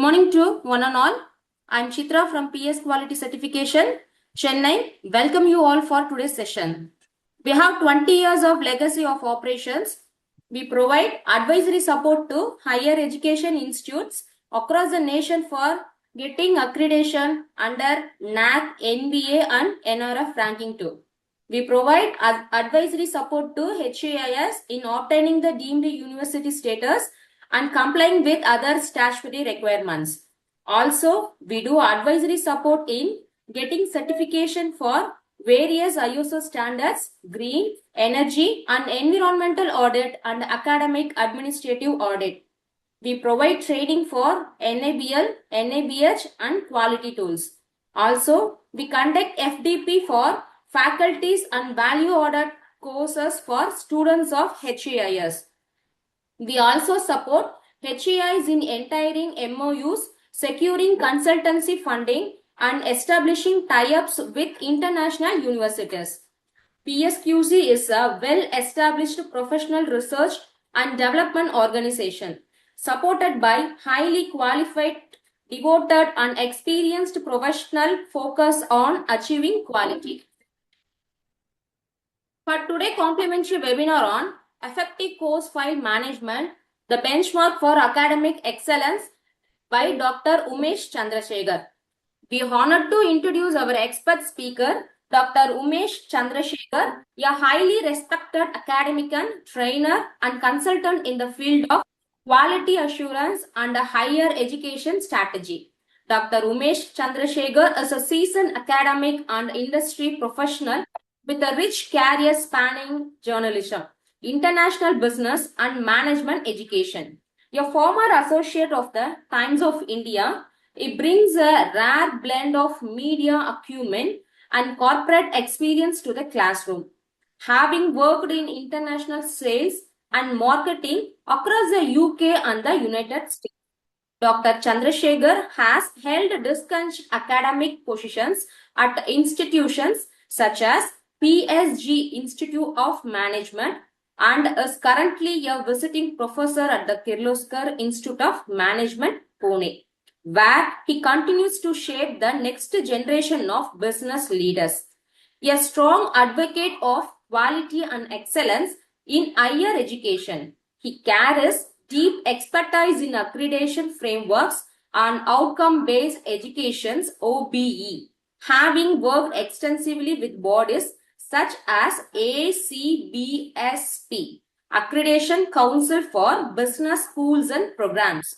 Morning to one and all. I'm Chitra from PS Quality Certification, Chennai. Welcome you all for today's session. We have 20 years of legacy of operations. We provide advisory support to higher education institutes across the nation for getting accreditation under NAC, NBA and NRF ranking too. We provide advisory support to HAIS in obtaining the deemed university status and complying with other statutory requirements. Also, we do advisory support in getting certification for various ISO standards, green, energy and environmental audit and academic administrative audit. We provide training for NABL, NABH and quality tools. Also, we conduct FDP for faculties and value audit courses for students of HAIS. We also support HAIs in entering MOUs, securing consultancy funding, and establishing tie-ups with international universities. PSQC is a well-established professional research and development organization, supported by highly qualified, devoted, and experienced professional focus on achieving quality. For today's complimentary webinar on Effective Course File Management, the benchmark for academic excellence by Dr. Umesh Chandrasekhar. We are honored to introduce our expert speaker, Dr. Umesh Chandrasekhar, a highly respected academician, trainer and consultant in the field of quality assurance and higher education strategy. Dr. Umesh Chandrasekhar is a seasoned academic and industry professional with a rich career spanning journalism, international business and management education. A former associate of the Times of India, it brings a rare blend of media acumen and corporate experience to the classroom. Having worked in international sales and marketing across the UK and the United States, Dr. Chandrasekhar has held distinguished academic positions at institutions such as PSG Institute of Management and is currently a visiting professor at the Kirloskar Institute of Management, Pune, where he continues to shape the next generation of business leaders. A strong advocate of quality and excellence in higher education, he carries deep expertise in accreditation frameworks and outcome-based education's OBE, having worked extensively with bodies such as ACBSP, Accreditation Council for Business Schools and Programs,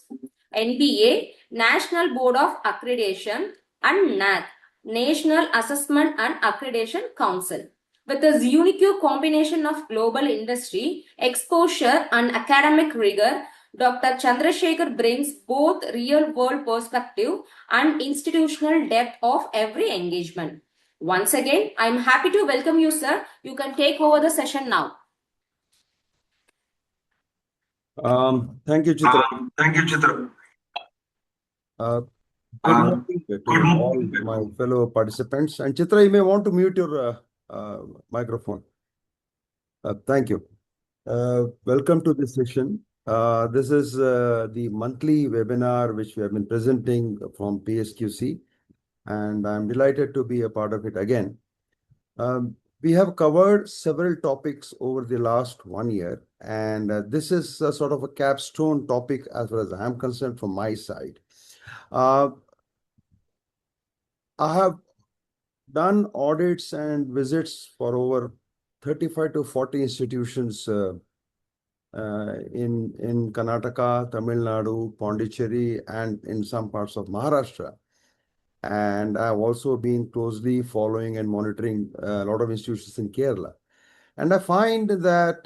NBA, National Board of Accreditation, and NAC, National Assessment and Accreditation Council. With his unique combination of global industry, exposure, and academic rigor, Dr. Chandrasekhar brings both real-world perspective and institutional depth of every engagement. Once again, I am happy to welcome you, sir. You can take over the session now. Thank you, Chitra. Good morning to all my fellow participants. And Chitra, you may want to mute your microphone. Thank you. Welcome to this session. This is the monthly webinar which we have been presenting from PSQC, and I'm delighted to be a part of it again. We have covered several topics over the last 1 year, and this is a sort of a capstone topic as far as I'm concerned from my side. I have done audits and visits for over 35 to 40 institutions in Karnataka, Tamil Nadu, Pondicherry, and in some parts of Maharashtra. And I've also been closely following and monitoring a lot of institutions in Kerala. And I find that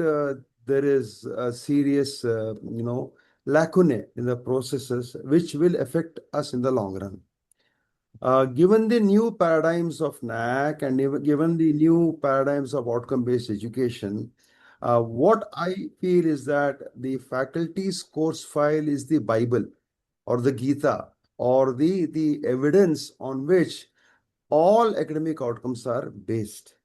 there is a serious, lacunae in the processes which will affect us in the long run. Given the new paradigms of NAC and given the new paradigms of outcome-based education, what I feel is that the faculty's course file is the Bible or the Gita or the evidence on which all academic outcomes are based.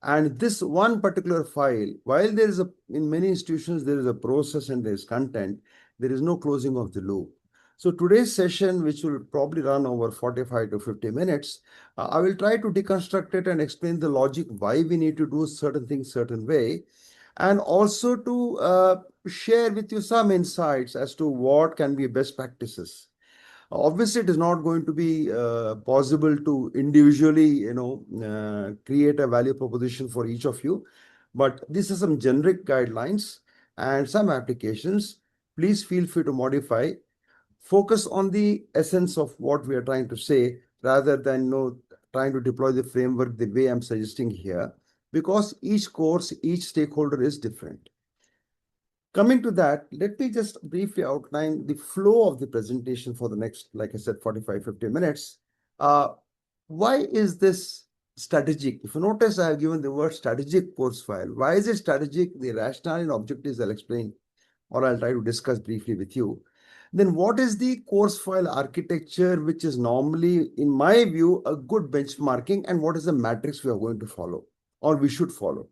And this one particular file, while there is in many institutions, there is a process and there is content, there is no closing of the loop. So today's session, which will probably run over 45 to 50 minutes, I will try to deconstruct it and explain the logic why we need to do certain things certain way, and also to share with you some insights as to what can be best practices. Obviously, it is not going to be possible to individually, create a value proposition for each of you, but these are some generic guidelines and some applications. Please feel free to modify. Focus on the essence of what we are trying to say rather than trying to deploy the framework the way I'm suggesting here, because each course, each stakeholder is different. Coming to that, let me just briefly outline the flow of the presentation for the next, like I said, 45, 50 minutes. Why is this strategic? If you notice, I have given the word strategic course file. Why is it strategic? The rationale and objectives I'll explain, or I'll try to discuss briefly with you. Then what is the course file architecture, which is normally, in my view, a good benchmarking, and what is the matrix we are going to follow or we should follow?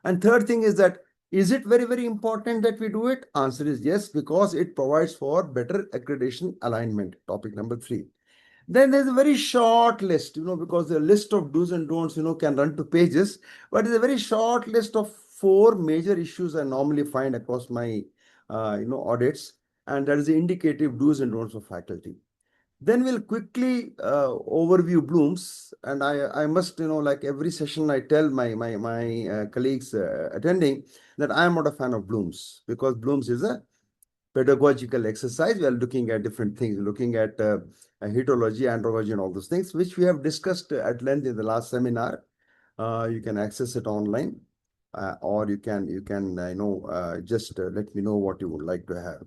And third thing is that, is it very, very important that we do it? Answer is yes, because it provides for better accreditation alignment. Topic number 3. Then there's a very short list, because the list of do's and don'ts, can run to pages, but it's a very short list of 4 major issues I normally find across my, audits, and that is the indicative do's and don'ts of faculty. Then we'll quickly overview blooms, and I must, like every session, I tell my colleagues attending that I am not a fan of blooms, because blooms is a pedagogical exercise. We are looking at different things, looking at heterology, andrology, and all those things, which we have discussed at length in the last seminar. You can access it online, or you can just let me know what you would like to have.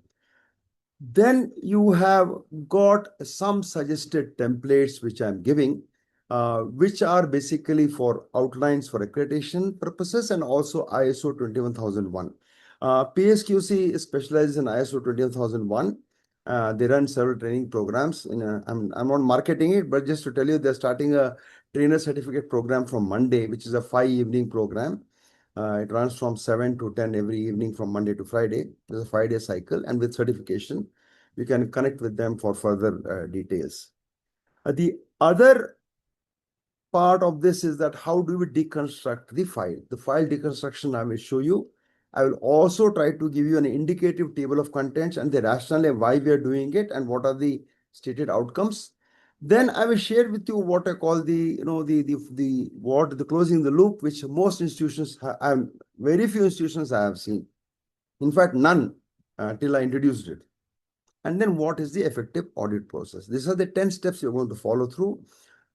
Then you have got some suggested templates which I'm giving, which are basically for outlines for accreditation purposes and also ISO 21001. PSQC specializes in ISO 21001. They run several training programs. I'm not marketing it, but just to tell you, they're starting a trainer certificate program from Monday, which is a 5-evening program. It runs from 7 to 10 every evening from Monday to Friday. There's a 5-day cycle, and with certification, you can connect with them for further details. The other part of this is that how do we deconstruct the file? The file deconstruction I will show you. I will also try to give you an indicative table of contents and the rationale and why we are doing it and what are the stated outcomes. Then I will share with you what I call the closing the loop, which most institutions very few institutions I have seen. In fact, none till I introduced it. And then what is the effective audit process? These are the 10 steps you're going to follow through.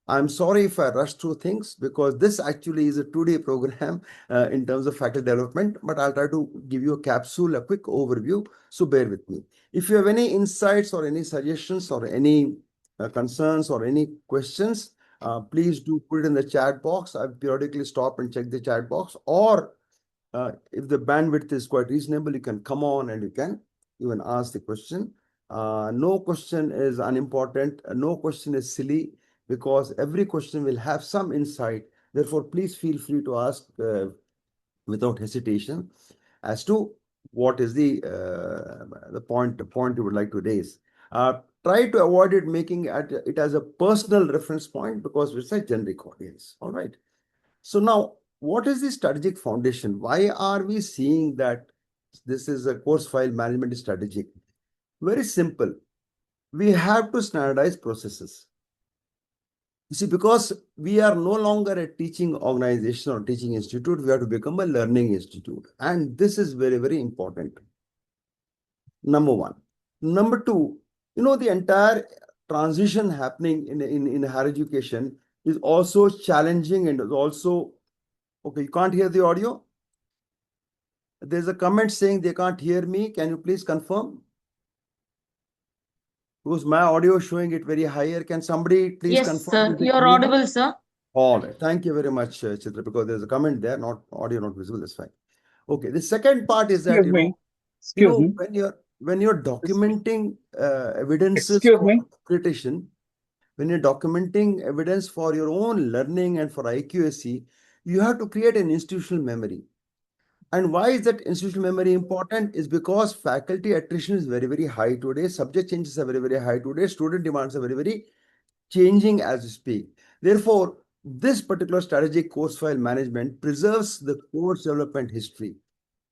I'm sorry if I rush through things, because this actually is a 2-day program in terms of faculty development, but I'll try to give you a capsule, a quick overview, so bear with me. If you have any insights or any suggestions or any concerns or any questions, please do put it in the chat box. I periodically stop and check the chat box, or if the bandwidth is quite reasonable, you can come on and you can even ask the question. No question is unimportant. No question is silly, because every question will have some insight. Therefore, please feel free to ask without hesitation as to what is the point you would like to raise. Try to avoid making it as a personal reference point, because it's a generic audience. All right. So now, what is the strategic foundation? Why are we seeing that this is a course file management strategic? Very simple. We have to standardize processes. You see, because we are no longer a teaching organization or teaching institute, we have to become a learning institute. And this is very, very important. Number one. Number two, the entire transition happening in higher education is also challenging and is also, okay, you can't hear the audio? There's a comment saying they can't hear me. Can you please confirm? Because my audio is showing it very higher. Can somebody please Yes, confirm? sir. You're audible, sir. All right. Thank you very much, Chitra, because there's a comment there, not audio, not visible. That's fine. Okay. The second part is that, Excuse me. when you're documenting evidences Excuse for me. accreditation, when you're documenting evidence for your own learning and for IQAC, you have to create an institutional memory. And why is that institutional memory important? Is because faculty attrition is very, very high today. Subject changes are very, very high today. Student demands are very, very changing as we speak. Therefore, this particular strategic course file management preserves the course development history,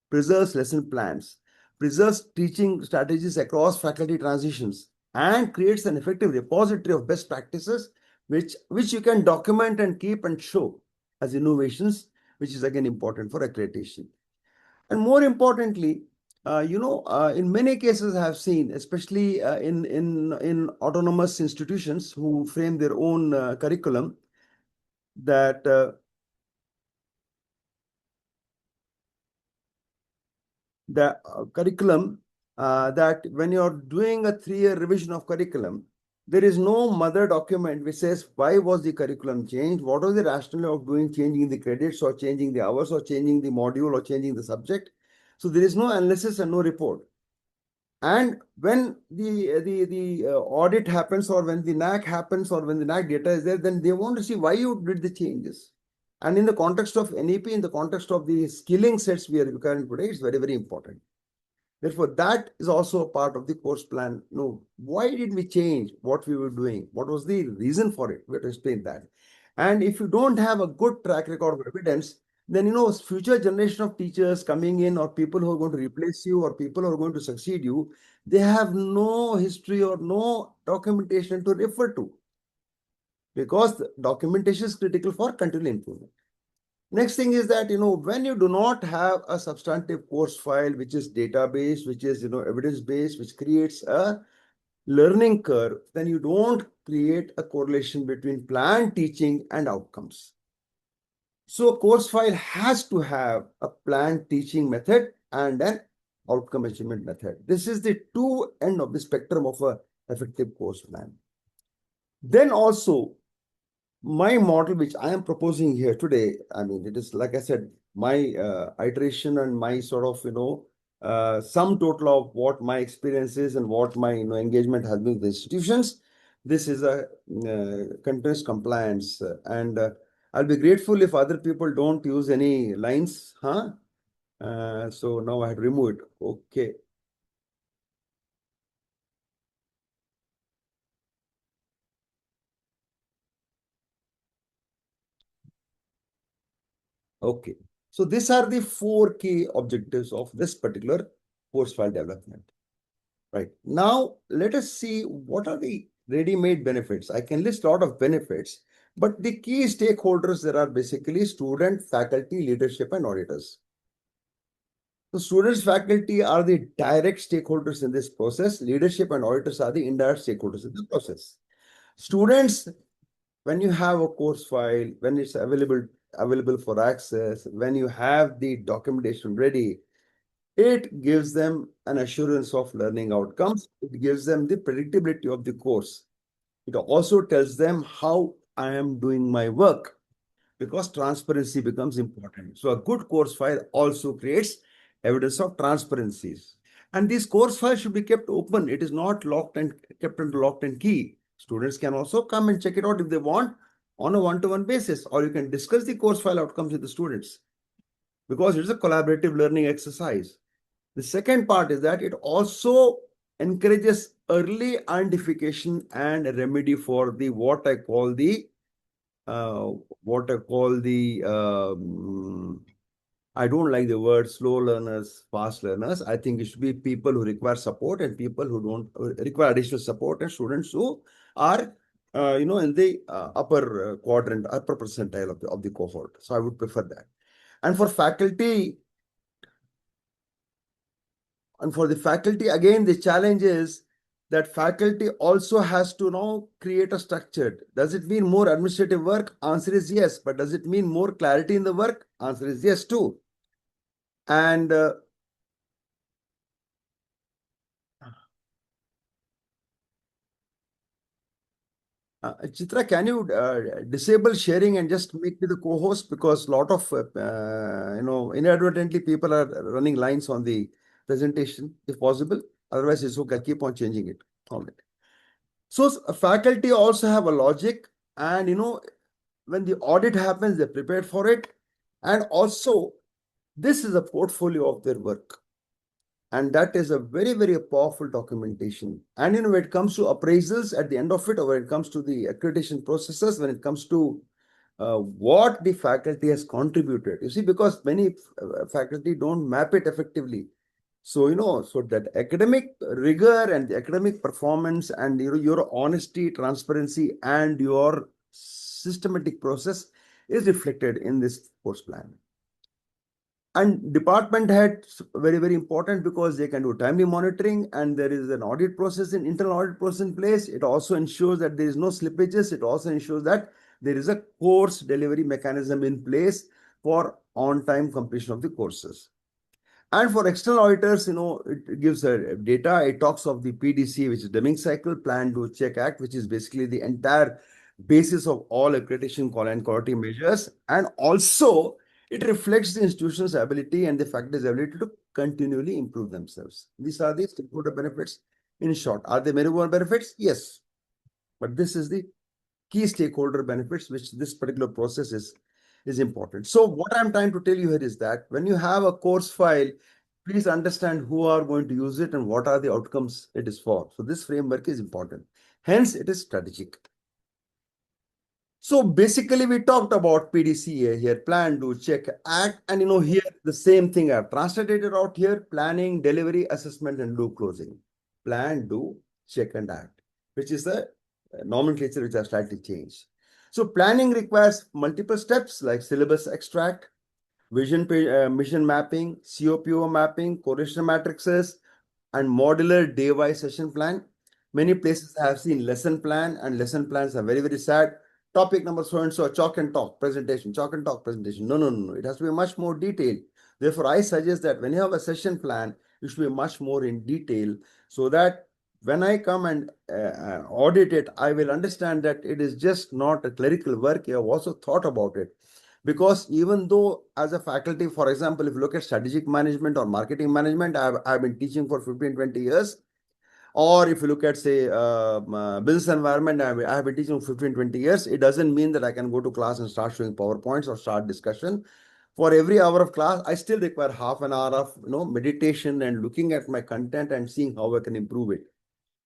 preserves lesson plans, preserves teaching strategies across faculty transitions, and creates an effective repository of best practices, which you can document and keep and show as innovations, which is again important for accreditation. And more importantly, in many cases, I have seen, especially in autonomous institutions who frame their own curriculum, that the curriculum that when you're doing a 3-year revision of curriculum, there is no mother document which says why was the curriculum changed, what was the rationale of doing changing the credits or changing the hours or changing the module or changing the subject. So there is no analysis and no report. And when the audit happens, or when the NAC happens, or when the NAC data is there, then they want to see why you did the changes. And in the context of NEP, in the context of the skilling sets we are requiring today, it's very, very important. Therefore, that is also a part of the course plan. No, why did we change what we were doing? What was the reason for it? We have to explain that. And if you don't have a good track record of evidence, then future generation of teachers coming in, or people who are going to replace you, or people who are going to succeed you, they have no history or no documentation to refer to, because the documentation is critical for continual improvement. Next thing is that, when you do not have a substantive course file, which is database, which is, evidence-based, which creates a learning curve, then you don't create a correlation between planned teaching and outcomes. So course file has to have a planned teaching method and an outcome achievement method. This is the two end of the spectrum of a effective course plan. Then also, my model, which I am proposing here today, I mean, it is, like I said, my iteration and my sort of, sum total of what my experience is and what my engagement has been with the institutions. This is a continuous compliance, and I'll be grateful if other people don't use any lines, huh? So now I had removed it. Okay. Okay. So these are the 4 key objectives of this particular course file development. Right. Now, let us see what are the ready-made benefits. I can list a lot of benefits, but the key stakeholders there are basically student, faculty, leadership, and auditors. So students, faculty are the direct stakeholders in this process. Leadership and auditors are the indirect stakeholders in the process. Students, when you have a course file, when it's available for access, when you have the documentation ready, it gives them an assurance of learning outcomes. It gives them the predictability of the course. It also tells them how I am doing my work, because transparency becomes important. So a good course file also creates evidence of transparencies. And this course file should be kept open. It is not locked and kept under locked and key. Students can also come and check it out if they want on a one-to-one basis, or you can discuss the course file outcomes with the students, because it's a collaborative learning exercise. The second part is that it also encourages early identification and remedy for the what I call the I don't like the word slow learners, fast learners. I think it should be people who require support and people who don't require additional support, and students who are in the upper quadrant, upper percentile of the cohort. So I would prefer that. And for faculty, again, the challenge is that faculty also has to now create a structure. Does it mean more administrative work? Answer is yes. But does it mean more clarity in the work? Answer is yes too. And Chitra, can you disable sharing and just make me the co-host, because a lot of inadvertently people are running lines on the presentation, if possible. Otherwise, it's okay. Keep on changing it. All right. So faculty also have a logic, and when the audit happens, they're prepared for it. And also, This is a portfolio of their work. And that is a very, very powerful documentation. And when it comes to appraisals at the end of it, or when it comes to the accreditation processes, when it comes to what the faculty has contributed, you see, because many faculty don't map it effectively. So, so that academic rigor and the academic performance and your honesty, transparency, and your systematic process is reflected in this course plan. And department heads, very, very important, because they can do timely monitoring, and there is an audit process, an internal audit process in place. It also ensures that there is no slippages. It also ensures that there is a course delivery mechanism in place for on-time completion of the courses. And for external auditors, it gives data. It talks of the PDC, which is Deming Cycle, Plan, Do, Check, Act, which is basically the entire basis of all accreditation and quality measures. And also, it reflects the institution's ability and the faculty's ability to continually improve themselves. These are the stakeholder benefits. In short, are they many more benefits? Yes. But this is the key stakeholder benefits, which this particular process is important. So what I'm trying to tell you here is that when you have a course file, please understand who are going to use it and what are the outcomes it is for. So this framework is important. Hence, it is strategic. So basically, we talked about PDCA here, plan, do, check, act, and here the same thing I've translated it out here: planning, delivery, assessment, and do closing. Plan, do, check, and act, which is the nomenclature which has slightly changed. So planning requires multiple steps like syllabus extract, mission mapping, COPO mapping, correlation matrices, and modular day-wise session plan. Many places I have seen lesson plan, and lesson plans are very, very sad. Topic number so and so, chalk and talk presentation, chalk and talk presentation. No, no, no, no. It has to be much more detailed. Therefore, I suggest that when you have a session plan, it should be much more in detail, so that when I come and audit it, I will understand that it is just not a clerical work. You have also thought about it. Because even though as a faculty, for example, if you look at strategic management or marketing management, I've been teaching for 15, 20 years. Or if you look at, say, business environment, I have been teaching 15, 20 years. It doesn't mean that I can go to class and start showing PowerPoints or start discussion. For every hour of class, I still require half an hour of meditation and looking at my content and seeing how I can improve it.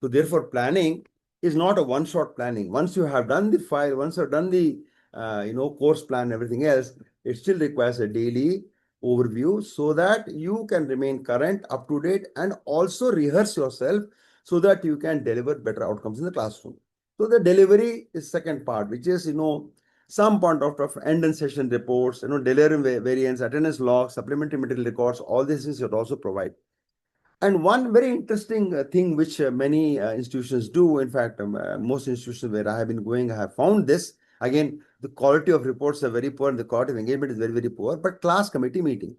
So therefore, planning is not a one-shot planning. Once you have done the file, once you've done the course plan, everything else, it still requires a daily overview so that you can remain current, up to date, and also rehearse yourself so that you can deliver better outcomes in the classroom. So the delivery is second part, which is some point of end and session reports, delivery variants, attendance logs, supplementary material records. All these things you also provide. And one very interesting thing which many institutions do, in fact, most institutions where I have been going, I have found this. Again, the quality of reports are very poor and the quality of engagement is very, very poor. But class committee meeting,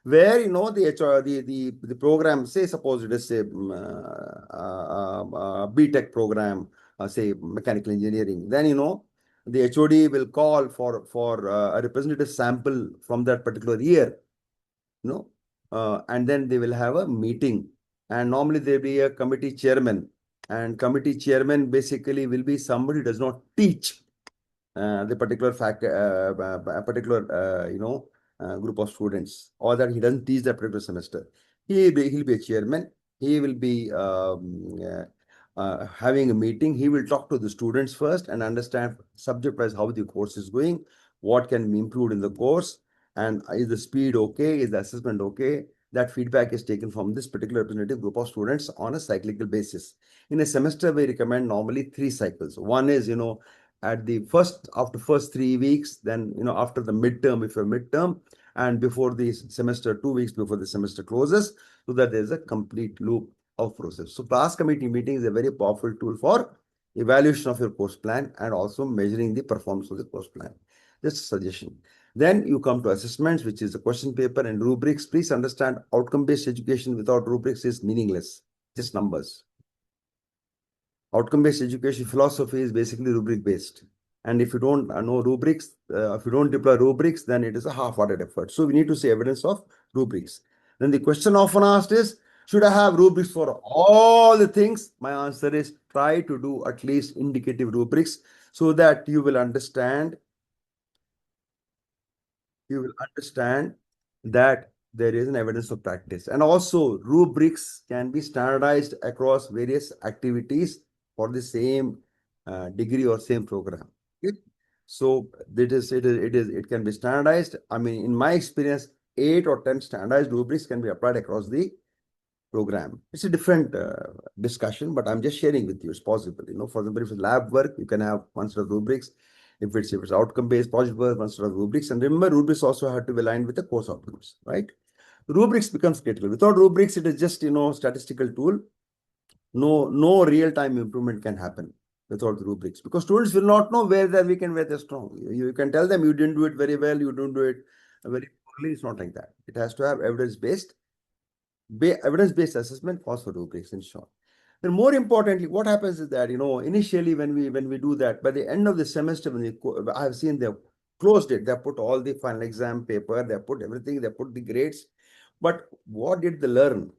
where the HR, the program, say suppose it is say BTech program, say mechanical engineering, then the HOD will call for a representative sample from that particular year, and then they will have a meeting, and normally there will be a committee chairman, and committee chairman basically will be somebody who does not teach the particular group of students, or that he doesn't teach that particular semester. He'll be a chairman. He will be having a meeting. He will talk to the students first and understand subject wise how the course is going, what can be improved in the course, and is the speed okay, is the assessment okay. That feedback is taken from this particular representative group of students on a cyclical basis. In a semester, we recommend normally 3 cycles. One is, at the after first 3 weeks, then, after the midterm, if you're midterm, and before the semester, 2 weeks before the semester closes, so that there's a complete loop of process. So class committee meeting is a very powerful tool for evaluation of your course plan and also measuring the performance of the course plan. Just a suggestion. Then you come to assessments, which is a question paper and rubrics. Please understand, outcome-based education without rubrics is meaningless, just numbers. Outcome-based education philosophy is basically rubric-based. And if you don't know rubrics, if you don't deploy rubrics, then it is a half-hearted effort. So we need to see evidence of rubrics. Then the question often asked is, should I have rubrics for all the things? My answer is, try to do at least indicative rubrics so that you will understand that there is an evidence of practice. And also rubrics can be standardized across various activities for the same degree or same program. Okay? So it can be standardized. I mean, in my experience, 8 or 10 standardized rubrics can be applied across the program. It's a different discussion, but I'm just sharing with you. It's possible. For example, if it's lab work, you can have one set of rubrics. If it's outcome-based project work, one set of rubrics. And remember, rubrics also have to be aligned with the course outcomes, right? Rubrics becomes critical. Without rubrics, it is just statistical tool. No real-time improvement can happen without the rubrics, because students will not know where they're weak and where they're strong. You can tell them you didn't do it very well, you don't do it very poorly. It's not like that. It has to have evidence-based assessment calls for rubrics, in short. And more importantly, what happens is that initially when we do that, by the end of the semester, I have seen they've closed it. They put all the final exam paper, they put everything, they put the grades. But what did they learn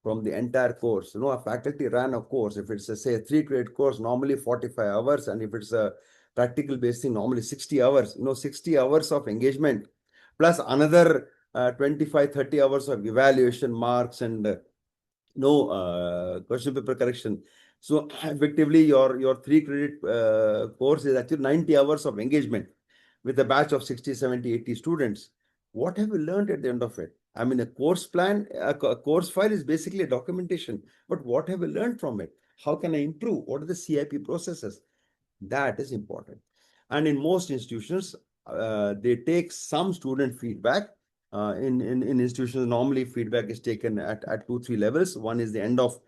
from the entire course? A faculty ran a course. If it's say a 3 credit course, normally 45 hours, and if it's a practical based thing, normally 60 hours. 60 hours of engagement plus another 25-30 hours of evaluation marks and question paper correction. So effectively, your 3 credit course is actually 90 hours of engagement with a batch of 60, 70, 80 students. What have you learned at the end of it? I mean, a course plan, a course file is basically a documentation, but what have you learned from it? How can I improve? What are the CIP processes? That is important. And in most institutions, they take some student feedback. In institutions, normally feedback is taken at 2-3 levels. One is the end of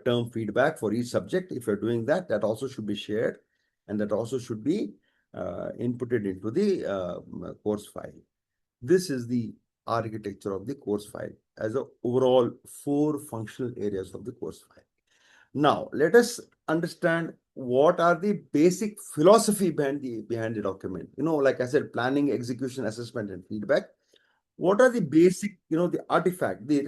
term feedback for each subject. If you're doing that, that also should be shared, and that also should be inputted into the course file. This is the architecture of the course file as a overall 4 functional areas of the course file. Now, let us understand what are the basic philosophy behind the document. Like I said, planning, execution, assessment, and feedback. What are the basic, the artifact, the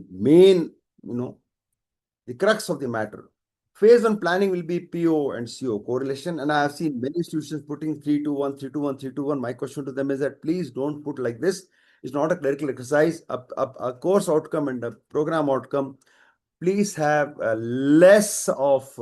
main, the crux of the matter? Phase 1 planning will be PO and CO correlation. And I have seen many institutions putting 3-2-1, 3-2-1, 3-2-1. My question to them is that please don't put like this. It's not a clerical exercise. A course outcome and a program outcome, please have less of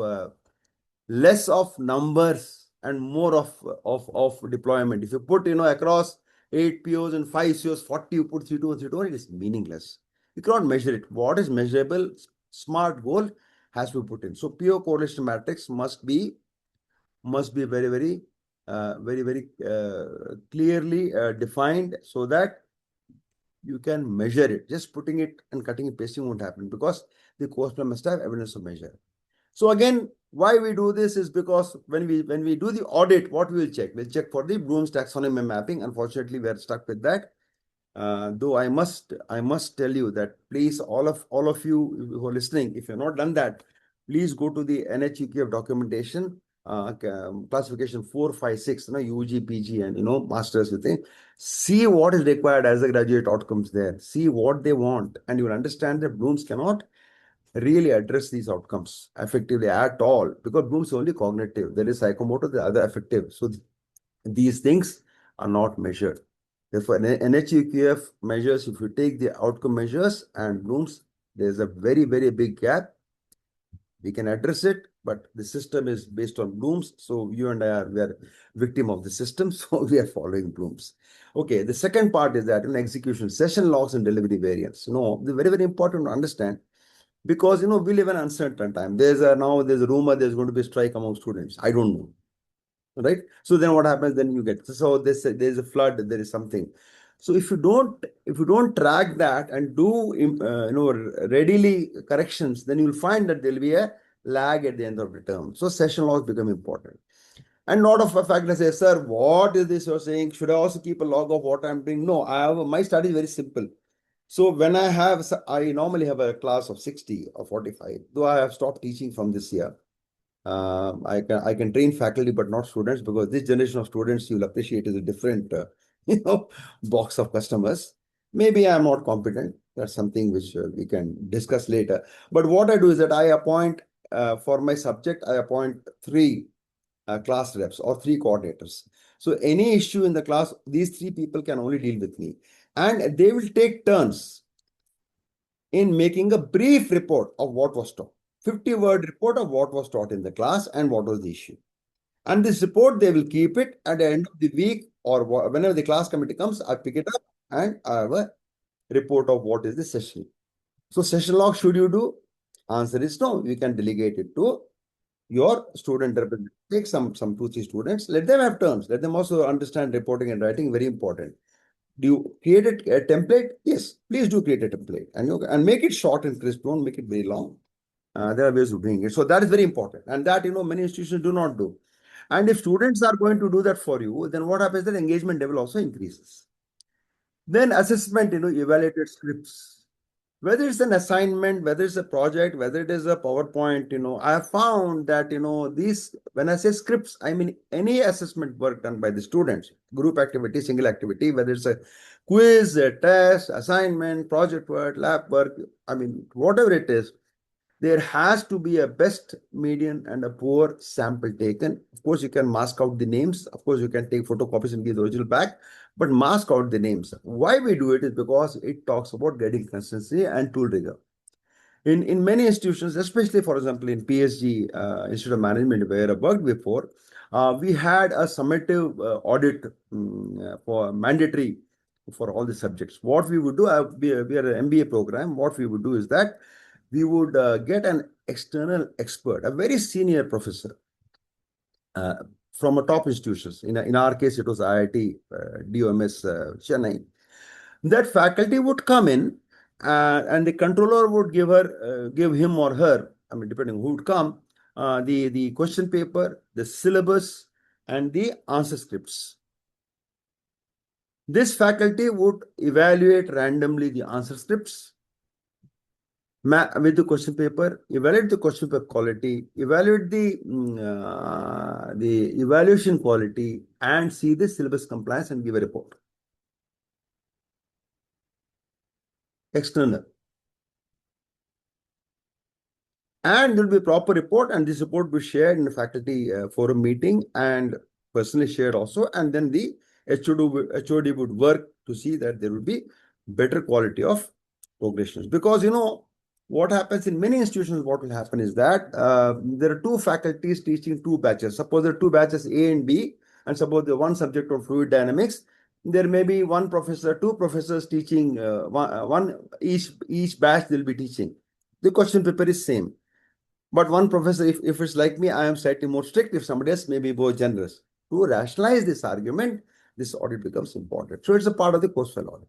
numbers and more of deployment. If you put across 8 POs and 5 COs, 40, you put 3-2 and 3-2, it is meaningless. You cannot measure it. What is measurable, smart goal has to be put in. So PO correlation matrix must be very clearly defined, so that you can measure it. Just putting it and cutting and pasting won't happen, because the course plan must have evidence of measure. So again, why we do this is because when we do the audit, what we will check? We'll check for the Bloom's taxonomy mapping. Unfortunately, we are stuck with that. Though I must tell you that please, all of you who are listening, if you've not done that, please go to the NHEQF documentation, classification 4, 5, 6, UG, PG, and masters within. See what is required as a graduate outcomes there. See what they want, and you will understand that Bloom's cannot really address these outcomes effectively at all, because Bloom's is only cognitive. There is psychomotor, the other affective. So these things are not measured. Therefore, NHEQF measures, if you take the outcome measures and Bloom's, there's a very big gap. We can address it, but the system is based on Bloom's. So you and I we are victim of the system. So we are following Bloom's. Okay, the second part is that in execution, session logs and delivery variance. They're very important to understand, because we live in uncertain time. There's a rumor there's going to be a strike among students. I don't know, right? So then what happens? Then you get, so there's a flood, there is something. So if you don't track that and do readily corrections, then you'll find that there'll be a lag at the end of the term. So session logs become important. And a lot of faculty say, sir, what is this you're saying? Should I also keep a log of what I'm doing? No, my study is very simple. So when I normally have a class of 60 or 45, though I have stopped teaching from this year. I can train faculty, but not students, because this generation of students, you'll appreciate, is a different, box of customers. Maybe I'm not competent. That's something which we can discuss later. But what I do is that I appoint, for my subject, I appoint 3 class reps or 3 coordinators. So any issue in the class, these 3 people can only deal with me. And they will take turns in making a brief report of what was taught. 50-word report of what was taught in the class and what was the issue. And this report, they will keep it at the end of the week or whenever the class committee comes, I pick it up and I have a report of what is the session. So session log should you do? Answer is no. You can delegate it to your student representative. Take some 2-3 students. Let them have terms. Let them also understand reporting and writing. Very important. Do you create a template? Yes, please do create a template and make it short and crisp. Don't make it very long. There are ways of doing it. So that is very important. And that, many institutions do not do. And if students are going to do that for you, then what happens? That engagement level also increases. Then assessment, evaluated scripts. Whether it's an assignment, whether it's a project, whether it is a PowerPoint, I have found that, these, when I say scripts, I mean any assessment work done by the students, group activity, single activity, whether it's a quiz, a test, assignment, project work, lab work, I mean, whatever it is, there has to be a best, median, and a poor sample taken. Of course, you can mask out the names. Of course, you can take photocopies and give the original back, but mask out the names. Why we do it is because it talks about getting consistency and tool rigor. In many institutions, especially, for example, in PSG, Institute of Management, where I worked before, we had a summative audit for mandatory for all the subjects. What we would do, we are an MBA program, what we would do is that we would get an external expert, a very senior professor uh, from a top institutions. In our case, it was IIT, DOMS, Chennai. That faculty would come in and the controller would give him or her, I mean, depending who would come, the question paper, the syllabus, and the answer scripts. This faculty would evaluate randomly the answer scripts with the question paper, evaluate the question paper quality, evaluate the evaluation quality, and see the syllabus compliance and give a report. External. And there will be a proper report, and this report will be shared in the faculty forum meeting and personally shared also. And then the HOD would work to see that there will be better quality of progressions. Because, what happens in many institutions, what will happen is that there are two faculties teaching two batches. Suppose there are two batches A and B, and suppose the one subject of fluid dynamics, there may be one professor, two professors teaching one each batch they'll be teaching. The question paper is same. But one professor, if it's like me, I am slightly more strict. If somebody else may be more generous. To rationalize this argument, this audit becomes important. So it's a part of the course file audit.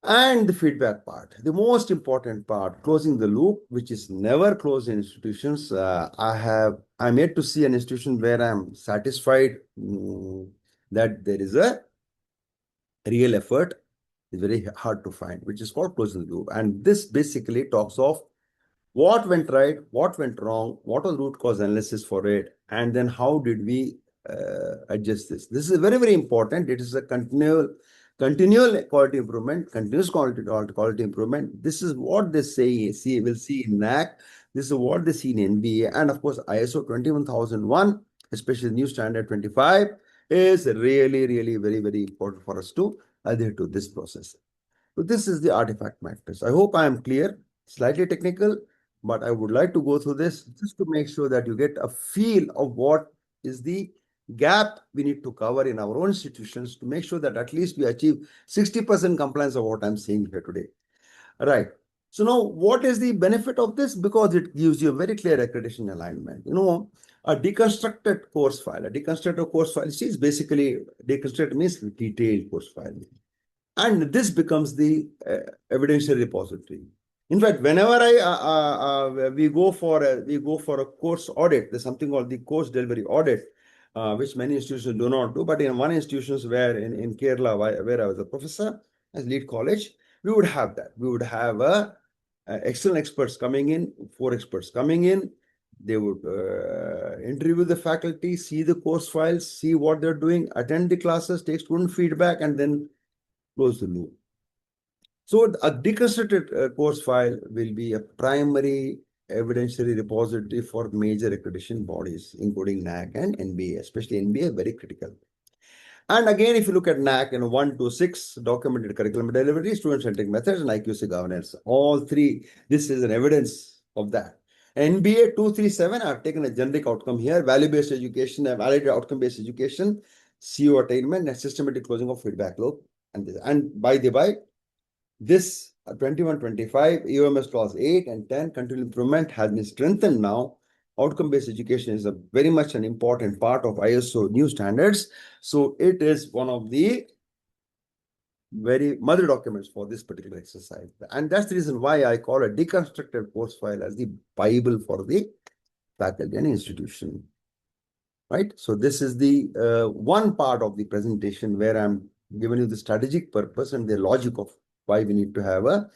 And the feedback part, the most important part, closing the loop, which is never closed in institutions. I'm yet to see an institution where I'm satisfied that there is a real effort. It's very hard to find, which is called closing the loop. And this basically talks of what went right, what went wrong, what was root cause analysis for it, and then how did we adjust this. This is very, very important. It is a continual quality improvement, continuous quality improvement. This is what they will see in NAC. This is what they see in NBA. And of course, ISO 21001, especially new standard 25, is really, really very, very important for us to adhere to this process. So this is the artifact matrix. I hope I am clear, slightly technical, but I would like to go through this just to make sure that you get a feel of what is the gap we need to cover in our own institutions to make sure that at least we achieve 60% compliance of what I'm saying here today. Right. So now what is the benefit of this? Because it gives you a very clear accreditation alignment. A deconstructed course file, is basically deconstructed means detailed course file. And this becomes the evidential repository. In fact, whenever we go for a course audit, there's something called the course delivery audit, which many institutions do not do. But in one institutions where in Kerala, where I was a professor as lead college, we would have that. We would have external experts coming in, 4 experts coming in. They would interview the faculty, see the course files, see what they're doing, attend the classes, take student feedback, and then close the loop. So a deconstructed course file will be a primary evidentiary repository for major accreditation bodies, including NAC and NBA, especially NBA, very critical. And again, if you look at NAC, 1 to 6, documented curriculum delivery, student-centric methods, and IQC governance. All three, this is an evidence of that. NBA 237, I've taken a generic outcome here, value-based education, a validated outcome-based education, CO attainment, and systematic closing of feedback loop. And by the by, this 21-25, EOMS clause 8 and 10, continual improvement has been strengthened now. Outcome-based education is a very much an important part of ISO new standards. So it is one of the very mother documents for this particular exercise. And that's the reason why I call a deconstructed course file as the Bible for the faculty and institution. Right? So this is the one part of the presentation where I'm giving you the strategic purpose and the logic of why we need to have a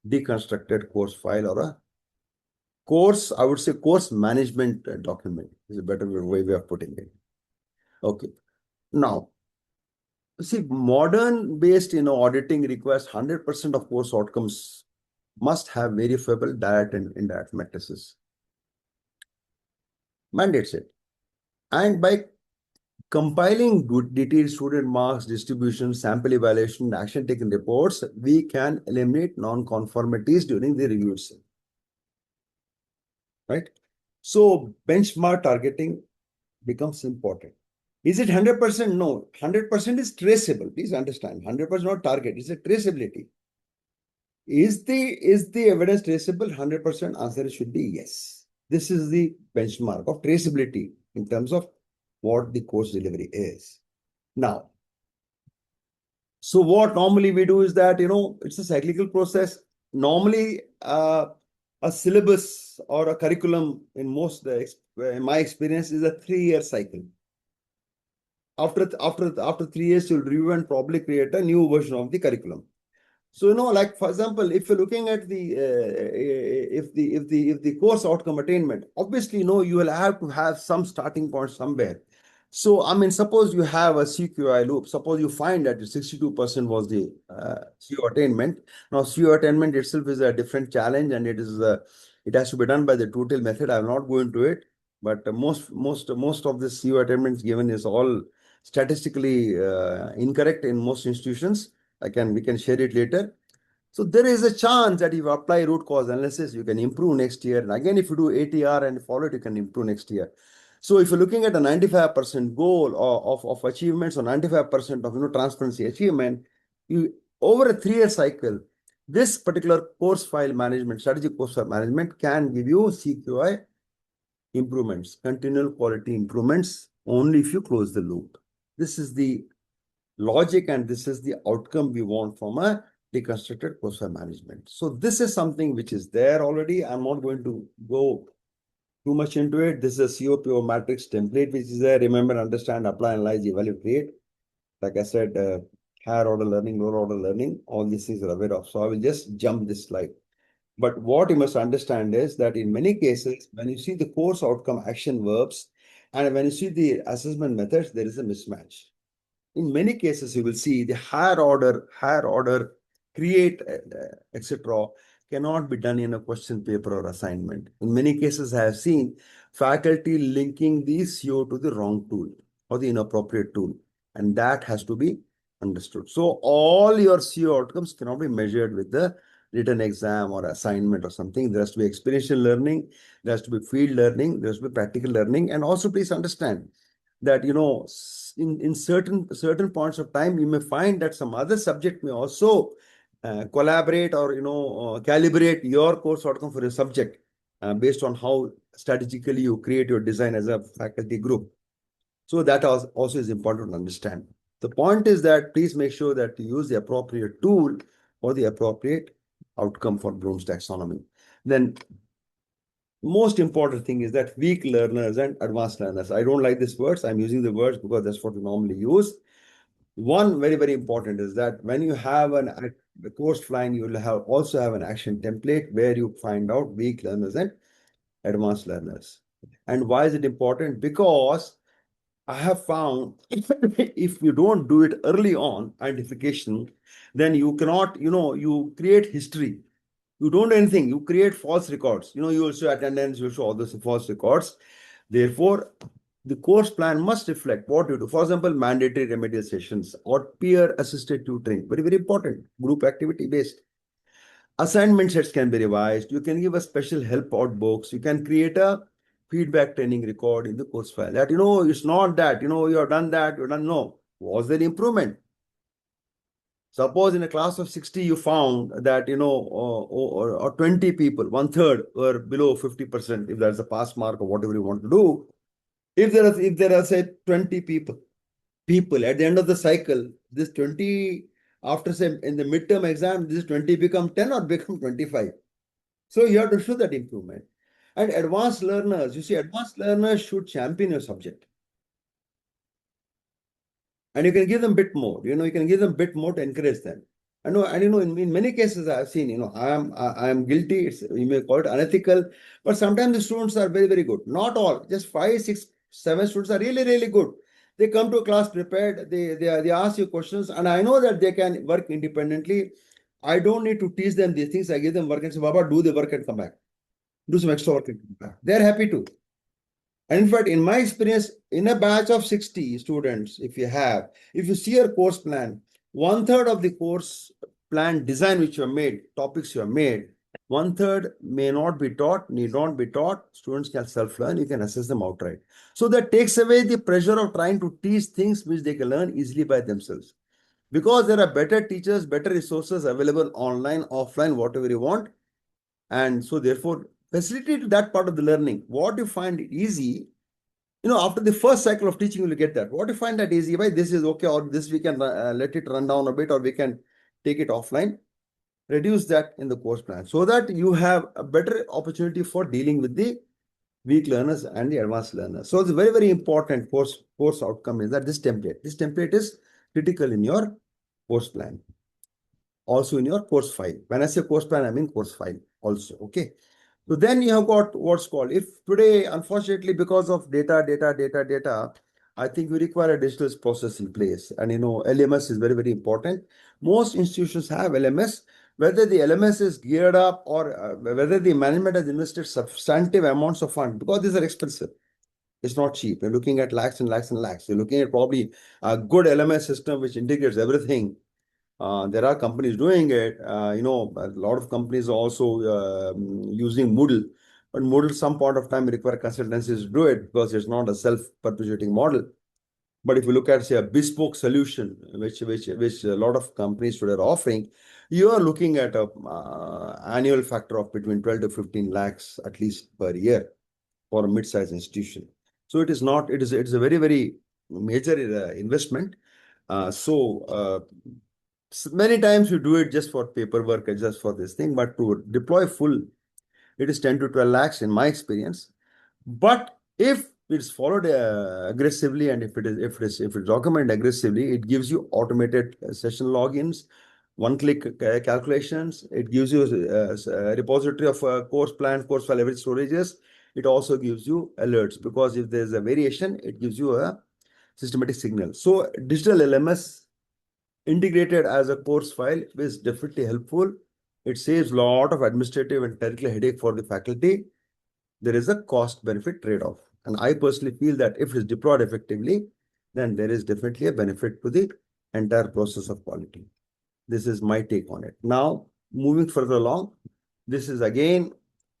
deconstructed course file or a course, I would say course management document is a better way of putting it. Okay. Now, see, modern based, auditing requires 100% of course outcomes must have verifiable direct and indirect matrices. Mandates it. And by compiling good detailed student marks, distribution, sample evaluation, action taken reports, we can eliminate non-conformities during the review itself. Right? So benchmark targeting becomes important. Is it 100%? No, 100% is traceable. Please understand, 100% not target, it's a traceability. Is the evidence traceable? 100% answer should be yes. This is the benchmark of traceability in terms of what the course delivery is. Now, so what normally we do is that, it's a cyclical process. Normally, a syllabus or a curriculum in in my experience is a 3-year cycle. After 3 years, you'll review and probably create a new version of the curriculum. So, like for example, if you're looking at the if the course outcome attainment, obviously, you will have to have some starting point somewhere. So, I mean, suppose you have a CQI loop. Suppose you find that 62% was the CO attainment. Now, CO attainment itself is a different challenge, and it has to be done by the total method. I will not go into it, but most of the CO attainments given is all statistically incorrect in most institutions. We can share it later. So there is a chance that if you apply root cause analysis, you can improve next year. And again, if you do ATR and follow it, you can improve next year. So if you're looking at a 95% goal of achievements or 95% of transparency achievement, over a 3-year cycle, this particular course file management, strategic course file management can give you CQI improvements, continual quality improvements, only if you close the loop. This is the logic and this is the outcome we want from a deconstructed course file management. So this is something which is there already. I'm not going to go too much into it. This is a COPO matrix template which is there. Remember, understand, apply, analyze, evaluate, create. Like I said, higher order learning, lower order learning, all these things are aware of. So I will just jump this slide. But what you must understand is that in many cases, when you see the course outcome action verbs and when you see the assessment methods, there is a mismatch. In many cases, you will see the higher order, create, etc., cannot be done in a question paper or assignment. In many cases, I have seen faculty linking the CO to the wrong tool or the inappropriate tool, and that has to be understood. So all your CO outcomes cannot be measured with the written exam or assignment or something. There has to be experiential learning, there has to be field learning, there has to be practical learning, and also please understand that in certain points of time you may find that some other subject may also collaborate or calibrate your course outcome for a subject based on how strategically you create your design as a faculty group. So that also is important to understand. The point is that please make sure that you use the appropriate tool or the appropriate outcome for Bloom's taxonomy. Then most important thing is that weak learners and advanced learners. I don't like these words. I'm using the words because that's what we normally use. One very, very important is that when you have the course line, you will also have an action template where you find out weak learners and advanced learners. And why is it important? Because I have found if you don't do it early on, identification, then you cannot, you create history. You don't do anything. You create false records. You will show attendance, you will show all those false records. Therefore, The course plan must reflect what you do. For example, mandatory remedial sessions or peer assisted tutoring. Very, very important. Group activity based. Assignment sets can be revised. You can give a special help out books. You can create a feedback training record in the course file. That, it's not that, you have done that, you've done, no. Was there improvement? Suppose in a class of 60, you found that, or 20 people, one third were below 50%, if that's a pass mark or whatever you want to do. If there are say 20 people at the end of the cycle, this 20, after say in the midterm exam, this 20 become 10 or become 25. So you have to show that improvement. And advanced learners, you see, advanced learners should champion your subject. And you can give them a bit more, you can give them a bit more to encourage them. I know, and in many cases I've seen, I am guilty, you may call it unethical, but sometimes the students are very, very good. Not all, just 5, 6, 7 students are really, really good. They come to a class prepared, they ask you questions, and I know that they can work independently. I don't need to teach them these things. I give them work and say, Baba, do the work and come back. Do some extra work and come back. They're happy to. And in fact, in my experience, in a batch of 60 students, if you see your course plan, one third of the course plan design which you have made, topics you have made, one third may not be taught, need not be taught. Students can self-learn, you can assess them outright. So that takes away the pressure of trying to teach things which they can learn easily by themselves. Because there are better teachers, better resources available online, offline, whatever you want. And so therefore, facilitate that part of the learning. What you find easy, after the first cycle of teaching, you will get that. What you find that easy, why this is okay, or this we can let it run down a bit, or we can take it offline. Reduce that in the course plan so that you have a better opportunity for dealing with the weak learners and the advanced learners. So it's a very, very important course outcome is that this template is critical in your course plan. Also in your course file. When I say course plan, I mean course file also. Okay. So then you have got what's called, if today, unfortunately, because of data, I think we require a digital process in place. And LMS is very, very important. Most institutions have LMS. Whether the LMS is geared up or whether the management has invested substantive amounts of funds, because these are expensive. It's not cheap. You're looking at lakhs and lakhs and lakhs. You're looking at probably a good LMS system which integrates everything. There are companies doing it. A lot of companies are also using Moodle. But Moodle, some part of time require consultancies to do it because it's not a self-perpetuating model. But if you look at, say, a bespoke solution, which a lot of companies today are offering, you are looking at a annual factor of between 12 to 15 lakhs at least per year for a mid-sized institution. So it is a very, very major investment. Many times you do it just for paperwork and just for this thing, but to deploy full, it is 10 to 12 lakhs in my experience. But if it's followed aggressively, and if it's documented aggressively, it gives you automated session logins, one-click calculations. It gives you a repository of course plan, course file, every storages. It also gives you alerts because if there's a variation, it gives you a systematic signal. So digital LMS integrated as a course file is definitely helpful. It saves a lot of administrative and technical headache for the faculty. There is a cost benefit trade-off. And I personally feel that if it's deployed effectively, then there is definitely a benefit to the entire process of quality. This is my take on it. Now, moving further along, this is again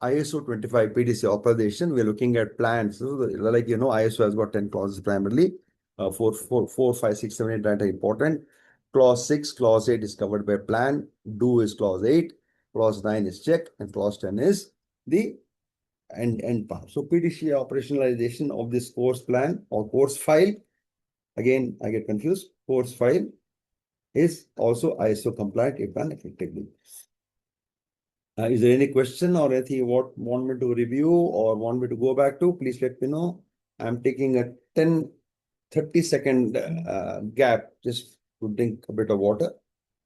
ISO 25 PDC authorization. We're looking at plans. So like, ISO has got 10 clauses primarily. 4, 5, 6, 7, 8 that are important. Clause 6, clause 8 is covered by plan. Do is clause 8. Clause 9 is check. And clause 10 is the end part. So PDC operationalization of this course plan or course file. Again, I get confused. Course file is also ISO compliant if done effectively. Is there any question or anything you want me to review or want me to go back to? Please let me know. I'm taking a 30-second gap just to drink a bit of water.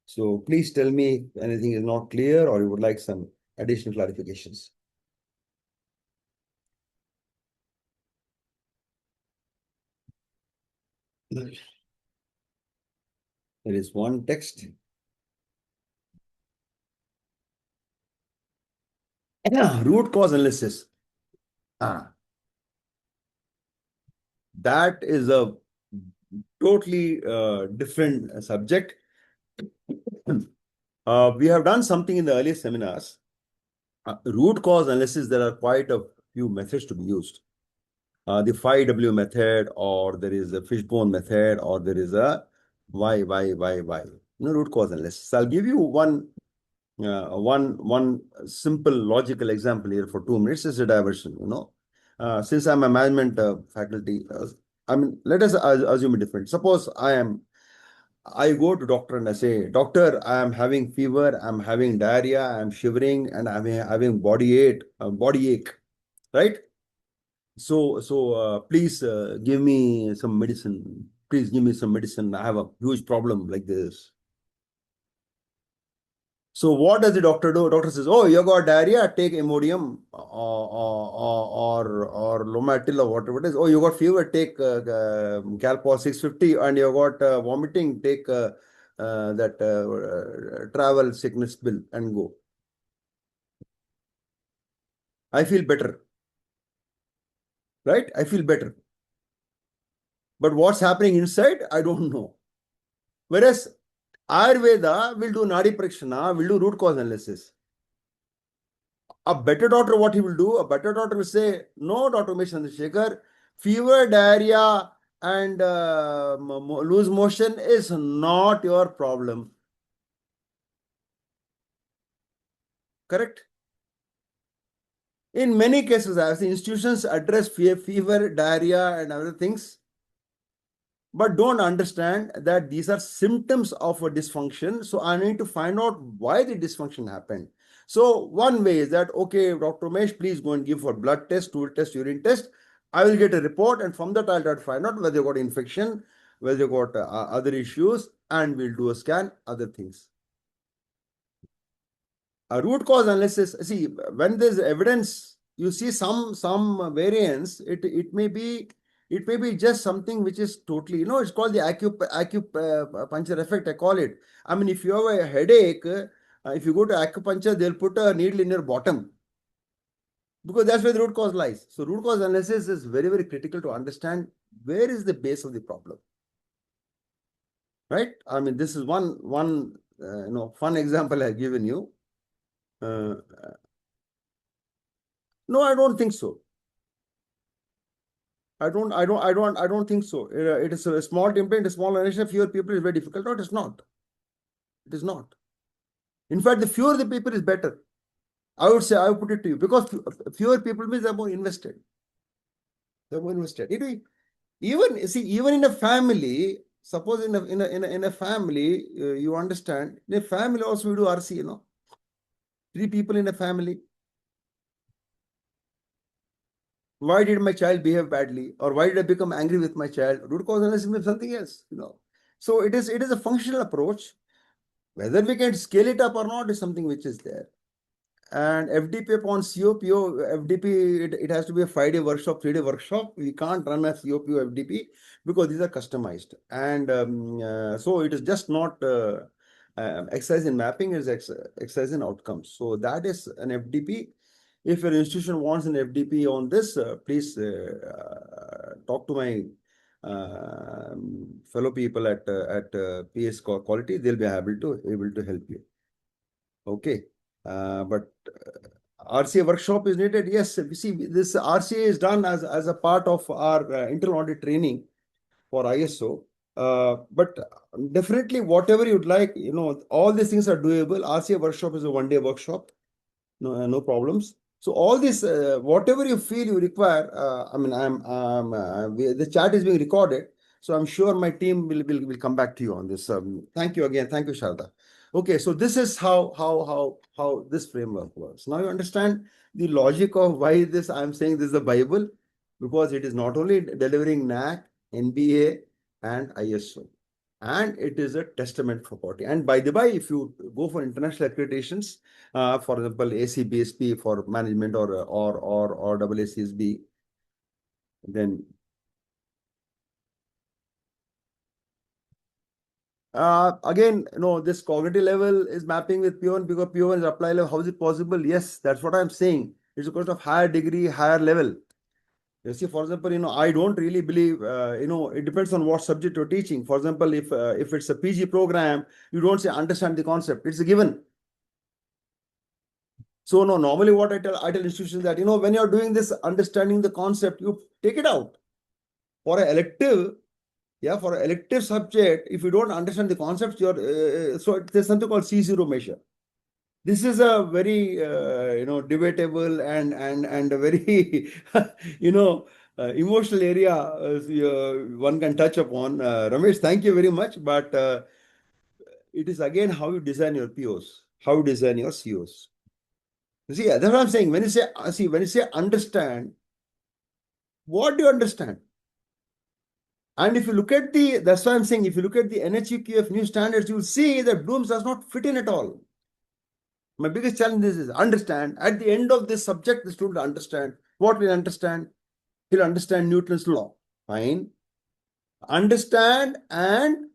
So please tell me if anything is not clear or you would like some additional clarifications. There is one text. Root cause analysis. That is a totally different subject. We have done something in the earlier seminars. Root cause analysis, there are quite a few methods to be used. The 5W method, or there is a fishbone method, or there is a why. Root cause analysis. So I'll give you one simple logical example here for 2 minutes. Is a diversion. Since I'm a management faculty, I mean, let us assume it different. Suppose I go to doctor and I say, doctor, I am having fever, I'm having diarrhea, I'm shivering, and I'm having body ache, right? So please give me some medicine. Please give me some medicine. I have a huge problem like this. So what does the doctor do? Doctor says, "Oh, you got diarrhea. Take Imodium or Lomatil or whatever it is. Oh, you got fever. Take Calpol 650, and you got vomiting. Take that travel sickness pill and go. I feel better, right? I feel better. But what's happening inside, I don't know. Whereas Ayurveda will do Nadi Prakshana, will do root cause analysis. A better doctor, what he will do? A better doctor will say, no, Dr. Umesh Chandrasekhar, fever, diarrhea, and loose motion is not your problem. Correct? In many cases, I have seen institutions address fever, diarrhea, and other things, but don't understand that these are symptoms of a dysfunction. So I need to find out why the dysfunction happened. So one way is that, okay, Dr. Mesh, please go and give for blood test, stool test, urine test. I will get a report, and from that I'll try to find out whether you got infection, whether you got other issues, and we'll do a scan, other things. A root cause analysis, see, when there's evidence, you see some variance, it may be just something which is totally, it's called the acupuncture effect, I call it. I mean, if you have a headache, if you go to acupuncture, they'll put a needle in your bottom, because that's where the root cause lies. So root cause analysis is very, very critical to understand where is the base of the problem, right? I mean, this is one fun example I've given you. No, I don't think so. I don't think so. It is a small template, a small organization, fewer people is very difficult. No, it is not. It is not. In fact, the fewer the people is better. I would say, I would put it to you, because fewer people means they're more invested. They're more invested. Even in a family, suppose in a family, you understand, in a family also we do RC, 3 people in a family. Why did my child behave badly, or why did I become angry with my child? Root cause analysis means something else. So it is a functional approach. Whether we can scale it up or not is something which is there. And FDP upon COPO, FDP, it has to be a 5-day workshop, 3-day workshop. We can't run a COPO FDP because these are customized. And so it is just not exercise in mapping, is exercise in outcomes. So that is an FDP. If your institution wants an FDP on this, please talk to my fellow people at PS Quality. They'll be able to help you. Okay. But RCA workshop is needed. Yes, we see this RCA is done as a part of our internal audit training for ISO. But definitely, whatever you'd like, all these things are doable. RCA workshop is a 1-day workshop. No problems. So all this, whatever you feel you require, I mean, the chat is being recorded, so I'm sure my team will come back to you on this. Thank you again. Thank you, Sharda. Okay, so this is how this framework works. Now you understand the logic of why I'm saying this is the Bible, because it is not only delivering NAC, NBA, and ISO, and it is a testament for quality. And by the by, if you go for international accreditations, for example, ACBSP for management, or AACSB, then again, this cognitive level is mapping with P1, because P1 is apply level. How is it possible? Yes, that's what I'm saying. It's a question of higher degree, higher level. You see, for example, I don't really believe, it depends on what subject you're teaching. For example, if it's a PG program, you don't say understand the concept. It's a given. So no, normally what I tell institutions that, when you're doing this understanding the concept, you take it out. For an elective, for an elective subject, if you don't understand the concepts, so there's something called C0 measure. This is a very debatable and a very emotional area one can touch upon. Ramesh, thank you very much. But it is again how you design your POs, how you design your COs. You see, that's what I'm saying. When you say understand, what do you understand? And if you look at that's why I'm saying, if you look at the NHEQF new standards, you'll see that Bloom's does not fit in at all. My biggest challenge is understand. At the end of this subject, the student will understand. What will understand? He'll understand Newton's law. Fine. Understand and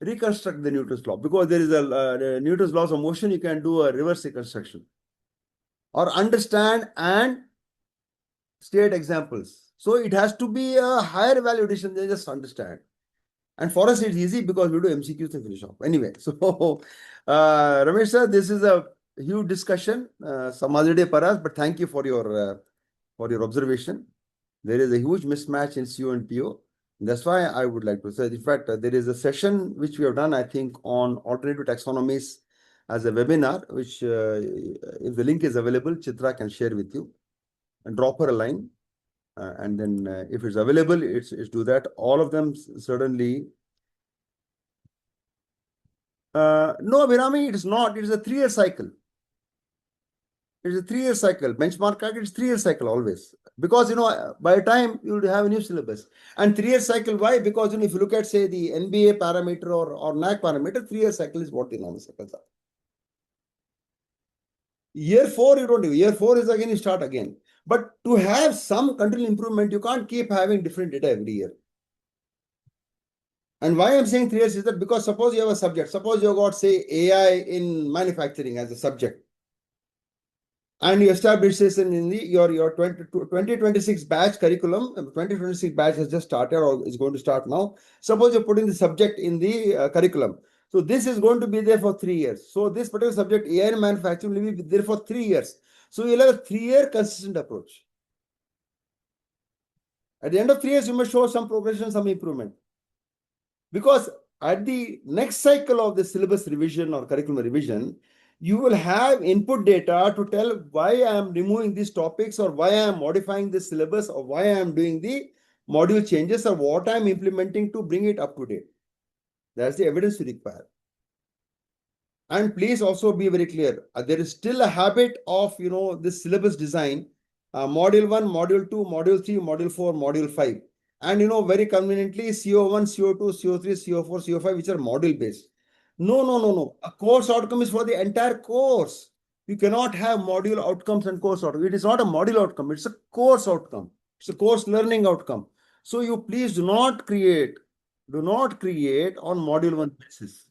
reconstruct the Newton's law. Because there is a Newton's laws of motion, you can do a reverse reconstruction. Or understand and state examples. So it has to be a higher value addition than just understand. And for us, it's easy because we do MCQs and finish off. Anyway, so Ramesh sir, this is a huge discussion. Some other day for us, but thank you for your observation. There is a huge mismatch in CO and PO. That's why I would like to say, in fact, there is a session which we have done, I think, on alternative taxonomies as a webinar, which if the link is available, Chitra can share with you and drop her a line. And then if it's available, it's do that. All of them certainly. No, Virami, it is not. It is a 3-year cycle. It is a 3-year cycle. Benchmark target is 3-year cycle always. Because, by the time you will have a new syllabus. And 3-year cycle, why? Because, if you look at, say, the NBA parameter or NAC parameter, 3-year cycle is what the normal cycles are. Year 4, you don't do. Year 4 is again, you start again. But to have some continual improvement, you can't keep having different data every year. And why I'm saying 3 years is that because suppose you have a subject, suppose you got, say, AI in manufacturing as a subject, and you establish this in your 2026 batch curriculum. 2026 batch has just started or is going to start now. Suppose you're putting the subject in the curriculum. So this is going to be there for 3 years. So this particular subject, AI in manufacturing, will be there for 3 years. So you'll have a 3-year consistent approach. At the end of 3 years, you must show some progression, some improvement. Because at the next cycle of the syllabus revision or curriculum revision, you will have input data to tell why I am removing these topics or why I am modifying the syllabus or why I am doing the module changes or what I am implementing to bring it up to date. That's the evidence you require. And please also be very clear. There is still a habit of, this syllabus design, module 1, module 2, module 3, module 4, module 5. And, very conveniently, CO1, CO2, CO3, CO4, CO5, which are module based. No. A course outcome is for the entire course. You cannot have module outcomes and course outcome. It is not a module outcome. It's a course outcome. It's a course learning outcome. So you please do not create on module 1 basis.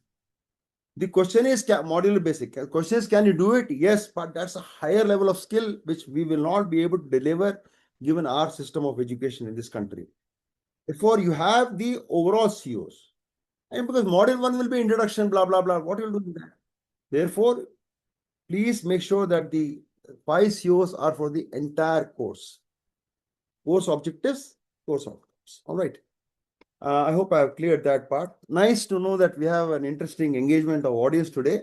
The question is module basic. The question is, can you do it? Yes, but that's a higher level of skill which we will not be able to deliver given our system of education in this country. Therefore, you have the overall COs. And because module 1 will be introduction, blah, blah, blah. What will do with that? Therefore, please make sure that the 5 COs are for the entire course. Course objectives, course outcomes. All right. I hope I have cleared that part. Nice to know that we have an interesting engagement of audience today.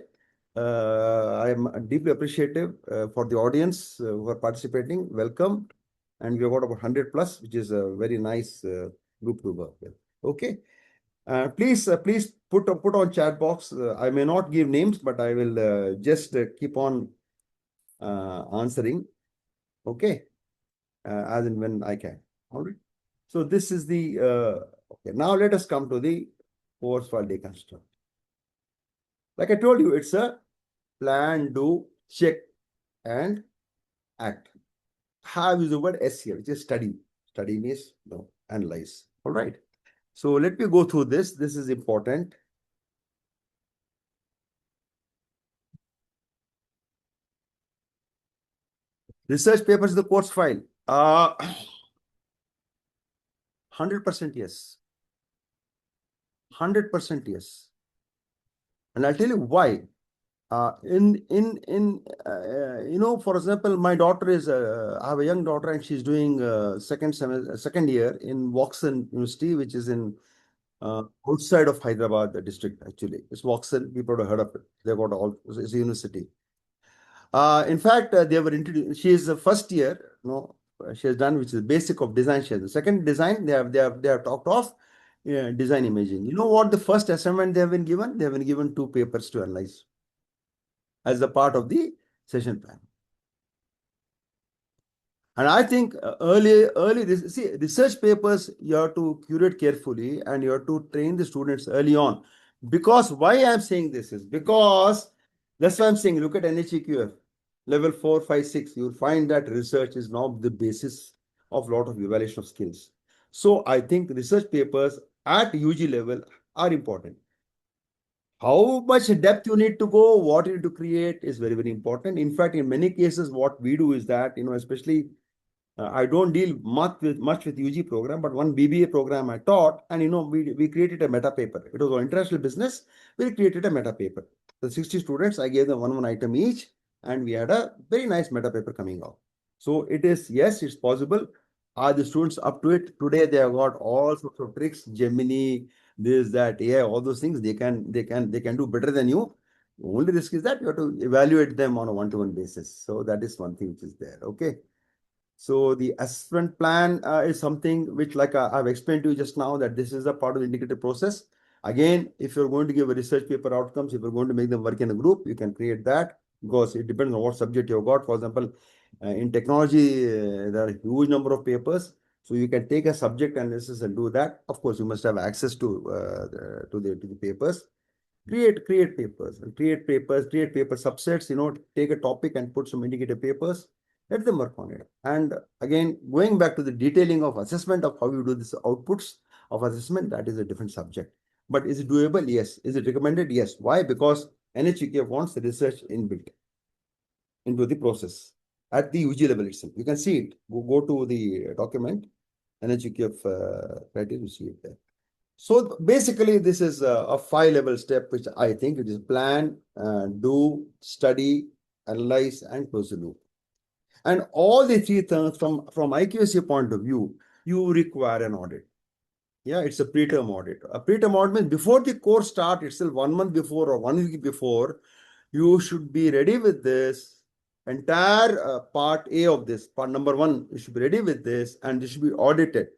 I am deeply appreciative for the audience who are participating. Welcome. And we have got about 100 plus, which is a very nice group to work with. Okay. Please put on chat box. I may not give names, but I will just keep on answering. Okay. As and when I can. All right. So this is the okay. Now let us come to the course file deconstruct. Like I told you, it's a plan, do, check, and act. Have is the word S here, which is study. Study means analyze. All right. So let me go through this. This is important. Research papers in the course file. 100% yes. 100% yes. And I'll tell you why. For example, my daughter is, I have a young daughter and she's doing second year in Vauxhall University, which is in outside of Hyderabad, the district actually. It's Vauxhall, people have heard of it. They got all, it's a university. In fact, they were introduced, she is the first year, she has done, which is basic of design. She has the second design, they have talked of design imaging. You know what the first assignment they have been given? They have been given 2 papers to analyze as a part of the session plan. And I think research papers, you have to curate carefully and you have to train the students early on. Because why I'm saying this is because that's why I'm saying look at NHEQF level 4, 5, 6. You'll find that research is now the basis of a lot of evaluation of skills. So I think research papers at UG level are important. How much depth you need to go, what you need to create is very, very important. In fact, in many cases, what we do is that, especially I don't deal much with UG program, but one BBA program I taught, and we created a meta paper. It was on international business. We created a meta paper. The 60 students, I gave them one item each, and we had a very nice meta paper coming out. So it is, yes, it's possible. Are the students up to it? Today they have got all sorts of tricks, Gemini, this, that, AI, all those things. They can do better than you. The only risk is that you have to evaluate them on a one-to-one basis. So that is one thing which is there. Okay. So the assessment plan is something which, like I've explained to you just now, that this is a part of the integrated process. Again, if you're going to give a research paper outcomes, if you're going to make them work in a group, you can create that because it depends on what subject you've got. For example, in technology, there are a huge number of papers. So you can take a subject analysis and do that. Of course, you must have access to the papers. Create papers and create paper subsets, take a topic and put some indicative papers, let them work on it. And again, going back to the detailing of assessment of how you do this outputs of assessment, that is a different subject. But is it doable? Yes. Is it recommended? Yes. Why? Because NHUK wants the research inbuilt into the process at the UG level itself. You can see it. Go to the document, NHUK criteria, you see it there. So basically, this is a 5-level step, which I think it is plan, do, study, analyze, and close the loop. And all the 3 terms from IQAC point of view, you require an audit. Yeah, it's a preterm audit. A preterm audit means before the course start itself, 1 month before or 1 week before, you should be ready with this entire part A of this. Part number 1, you should be ready with this, and this should be audited.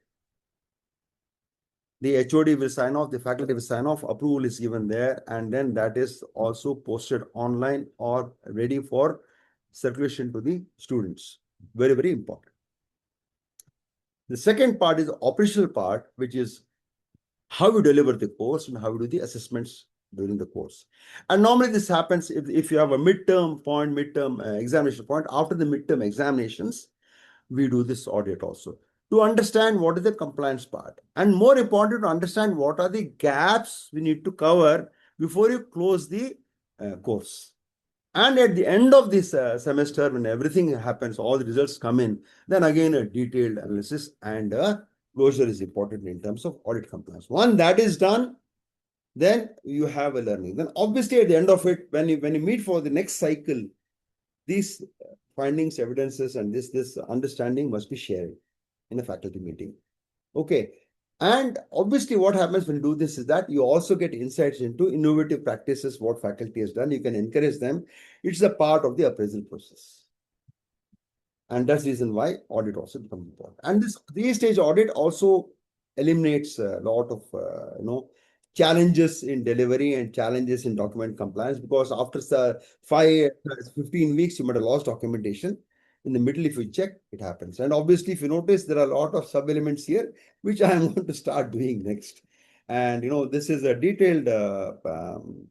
The HOD will sign off, the faculty will sign off, approval is given there, and then that is also posted online or ready for circulation to the students. Very, very important. The second part is the operational part, which is how you deliver the course and how you do the assessments during the course. And normally this happens if you have a midterm examination point. After the midterm examinations, we do this audit also to understand what is the compliance part, and more important, to understand what are the gaps we need to cover before you close the course. And at the end of this semester, when everything happens, all the results come in, then again a detailed analysis and closure is important in terms of audit compliance. Once that is done, then you have a learning. Then obviously at the end of it, when you meet for the next cycle, these findings, evidences, and this understanding must be shared in a faculty meeting. Okay. And obviously what happens when you do this is that you also get insights into innovative practices, what faculty has done. You can encourage them. It's a part of the appraisal process. And that's the reason why audit also becomes important. And this 3-stage audit also eliminates a lot of, challenges in delivery and challenges in document compliance, because after 15 weeks, you might have lost documentation. In the middle, if you check, it happens. And obviously, if you notice, there are a lot of sub-elements here, which I am going to start doing next. And, this is a detailed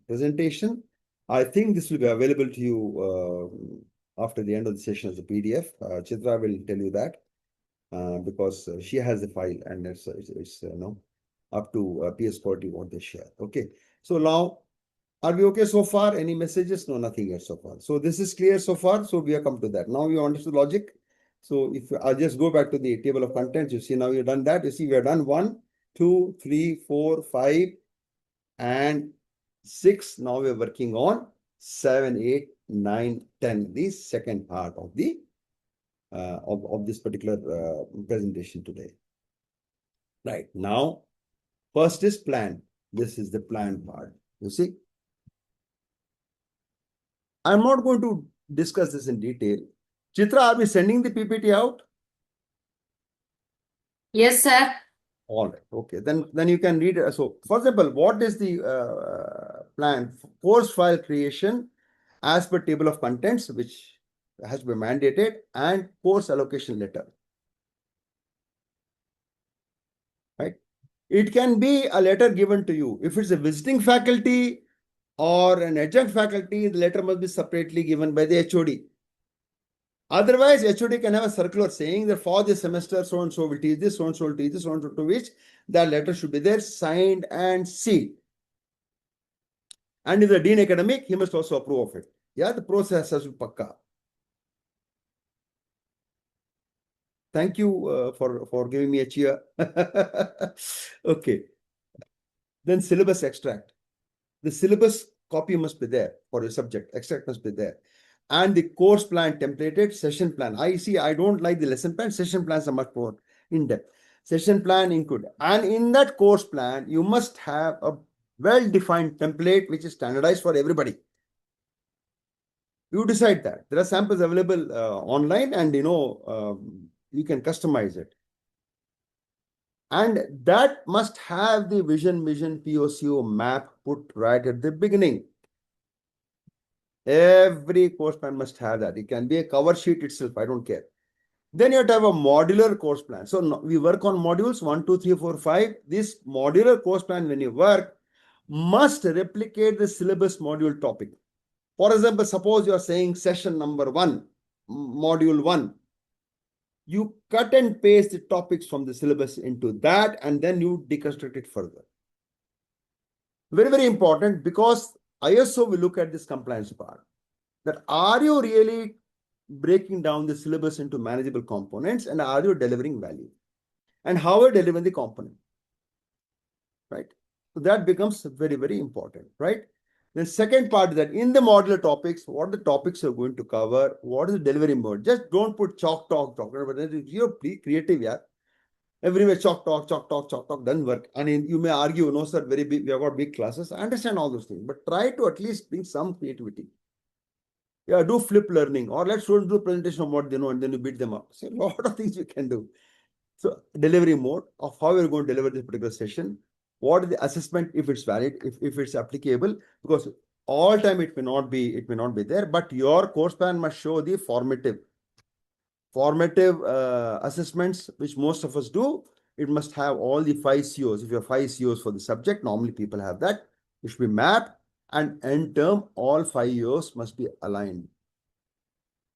presentation. I think this will be available to you after the end of the session as a PDF. Chitra will tell you that because she has the file and it's up to PSQC what they share. Okay. So now Are we okay so far? Any messages? No, nothing yet so far. So this is clear so far. So we have come to that. Now you understood logic. So if I'll just go back to the table of contents, you see now you've done that. You see we have done 1, 2, 3, 4, 5, and 6. Now we're working on 7, 8, 9, 10. The second part of the of this particular presentation today. Right now, first is plan. This is the plan part. You see, I'm not going to discuss this in detail. Chitra, are we sending the PPT out? Yes, sir. All right. Okay. Then you can read. So, for example, what is the plan? Course file creation as per table of contents, which has to be mandated, and course allocation letter. Right. It can be a letter given to you. If it's a visiting faculty or an adjunct faculty, the letter must be separately given by the HOD. Otherwise, HOD can have a circular saying that for this semester, so and so will teach this, so and so will teach this, so and so to which that letter should be there, signed and sealed. And if the dean academic, he must also approve of it. Yeah, the process has to be pakka. Thank you for giving me a cheer. Okay. Then syllabus extract. The syllabus copy must be there for your subject. Extract must be there. And the course plan templated, session plan. I don't like the lesson plan. Session plans are much more in-depth. Session plan include. And in that course plan, you must have a well-defined template which is standardized for everybody. You decide that. There are samples available online and you can customize it. And that must have the vision, POCO map put right at the beginning. Every course plan must have that. It can be a cover sheet itself. I don't care. Then you have to have a modular course plan. So we work on modules 1, 2, 3, 4, 5. This modular course plan, when you work, must replicate the syllabus module topic. For example, suppose you are saying session number 1, module 1. You cut and paste the topics from the syllabus into that, and then you deconstruct it further. Very, very important, because ISO will look at this compliance part. That are you really breaking down the syllabus into manageable components, and are you delivering value? And how are you delivering the component? Right? So that becomes very, very important, right? The second part is that in the modular topics, what the topics you're going to cover, what is the delivery mode? Just don't put chalk talk, but you're creative, yeah. Everywhere chalk talk, doesn't work. And you may argue, no, sir, very big, we have got big classes. I understand all those things, but try to at least bring some creativity. Yeah, do flip learning, or let students do presentation of what they know and then you beat them up. So a lot of things you can do. So delivery mode of how you're going to deliver this particular session. What is the assessment if it's valid, if it's applicable, because all time it may not be there, but your course plan must show the formative assessments, which most of us do. It must have all the 5 COs. If you have 5 COs for the subject, normally people have that. It should be mapped, and end term, all 5 years must be aligned.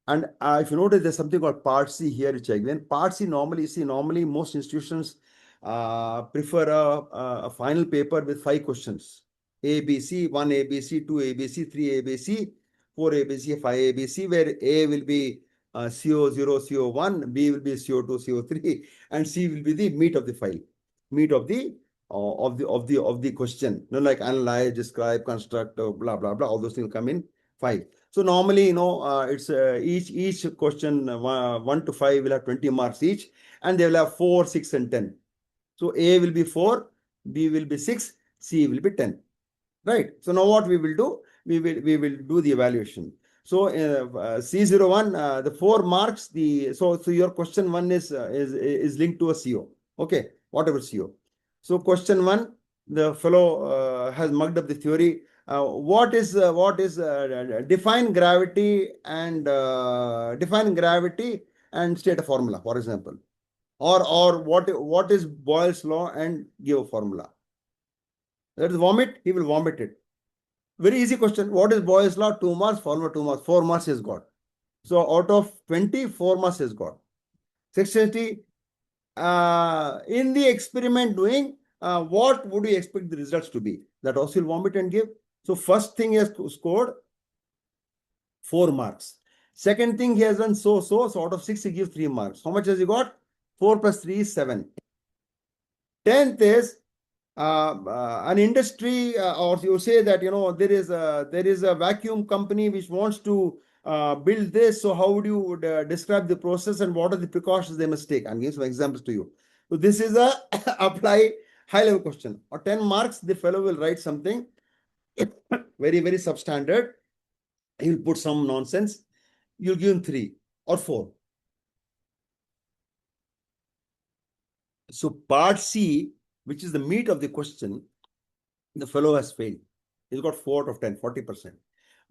And if you notice, there's something called Part C here, which I given. Part C normally most institutions prefer a final paper with 5 questions. ABC, 1 ABC, 2 ABC, 3 ABC, 4 ABC, 5 ABC, where A will be CO0, CO1, B will be CO2, CO3, and C will be the meat of the file, meat of the question. Like analyze, describe, construct, blah blah blah. All those things will come in 5. So normally, it's each question 1 to 5 will have 20 marks each, and they will have 4, 6, and 10. So A will be 4, B will be 6, C will be 10. Right. So now what we will do? We will do the evaluation. So C01, the 4 marks. So your question 1 is linked to a CO. Okay, whatever CO. So question 1, the fellow has mugged up the theory. What is define gravity and state a formula, for example, or what is Boyle's law and give a formula. That is vomit. He will vomit it. Very easy question. What is Boyle's law? 2 marks. Formula 2 marks. 4 marks is got. So out of 20, 4 marks is got. 60. In the experiment doing, what would you expect the results to be? That also will vomit and give. So first thing he has scored 4 marks. Second thing he has done so out of 6 he gives 3 marks. How much has he got? 4 plus 3 is 7. 10th is an industry, or you say that there is a vacuum company which wants to build this. So how would you describe the process and what are the precautions they must take? I'm giving some examples to you. So this is a apply high level question. Or 10 marks, the fellow will write something very substandard. He will put some nonsense. You'll give him 3 or 4. So part C, which is the meat of the question, the fellow has failed. He's got 4 out of 10, 40%.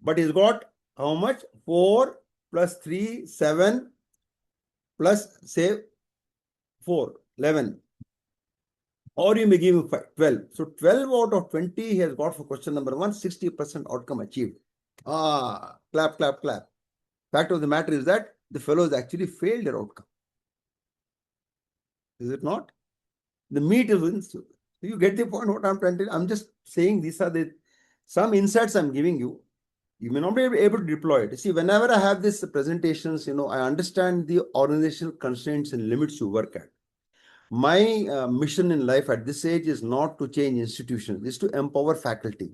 But he's got how much? 4 plus 3, 7 plus say 4, 11. Or you may give him 12. So 12 out of 20 he has got for question number 1, 60% outcome achieved. Clap. Fact of the matter is that the fellow has actually failed their outcome. Is it not? The meat is in. You get the point what I'm trying to. I'm just saying these are the some insights I'm giving you. You may not be able to deploy it. See, whenever I have these presentations, I understand the organizational constraints and limits you work at. My mission in life at this age is not to change institutions, it's to empower faculty.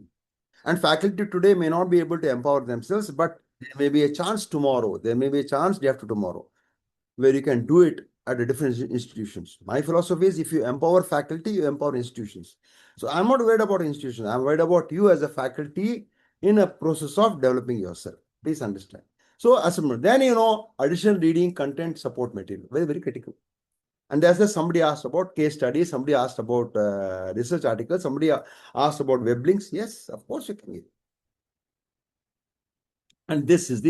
And faculty today may not be able to empower themselves, but there may be a chance tomorrow. There may be a chance day after tomorrow where you can do it at a different institutions. My philosophy is if you empower faculty, you empower institutions. So I'm not worried about institutions. I'm worried about you as a faculty in a process of developing yourself. Please understand. So then additional reading, content, support material, very critical. And as somebody asked about case studies, somebody asked about research articles, somebody asked about web links. Yes, of course you can give. And this is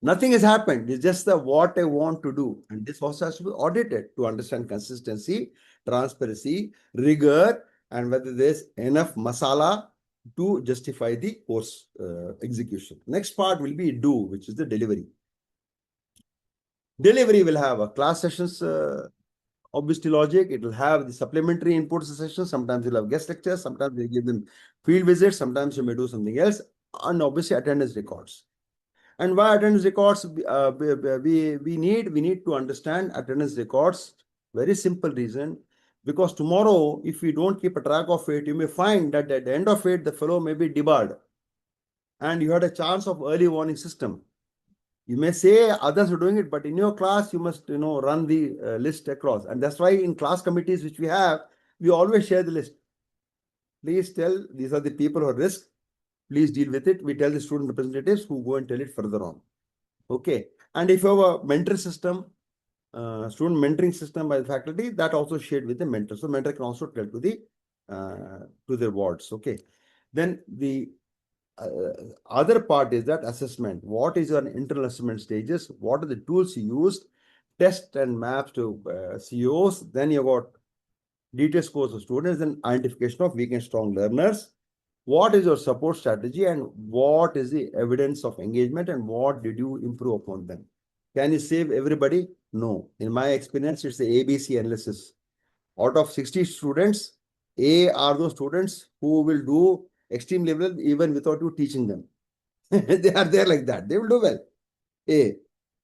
nothing has happened. It's just what I want to do. And this also has to be audited to understand consistency, transparency, rigor, and whether there's enough masala to justify the course execution. Next part will be do, which is the delivery. Delivery will have a class sessions, obviously logic. It will have the supplementary input sessions. Sometimes you'll have guest lectures. Sometimes they give them field visits. Sometimes you may do something else. And obviously attendance records. And why attendance records? We need to understand attendance records. Very simple reason. Because tomorrow, if we don't keep a track of it, you may find that at the end of it, the fellow may be debarred. And you had a chance of early warning system. You may say others are doing it, but in your class, you must run the list across. And that's why in class committees which we have, we always share the list. Please tell, these are the people who are risk. Please deal with it. We tell the student representatives who go and tell it further on. Okay. And if you have a mentor system, student mentoring system by the faculty, that also shared with the mentor. So mentor can also tell to their wards. Okay. Then the other part is that assessment. What is your internal assessment stages? What are the tools you used? Test and maps to CEOs. Then you got detailed scores of students and identification of weak and strong learners. What is your support strategy and what is the evidence of engagement and what did you improve upon them? Can you save everybody? No. In my experience, it's the ABC analysis. Out of 60 students, A are those students who will do extreme level even without you teaching them. They are there like that. They will do well. A.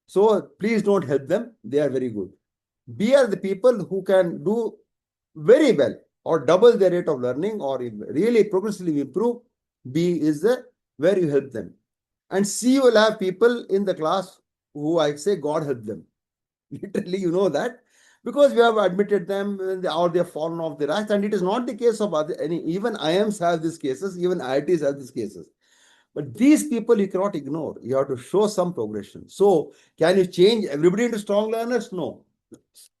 So please don't help them. They are very good. B are the people who can do very well or double their rate of learning or really progressively improve. B is where you help them. And C will have people in the class who I say God help them. Literally, you know that. Because we have admitted them or they have fallen off the ranks, and it is not the case of even IIMs have these cases, even IITs have these cases. But these people you cannot ignore. You have to show some progression. So, can you change everybody into strong learners? No.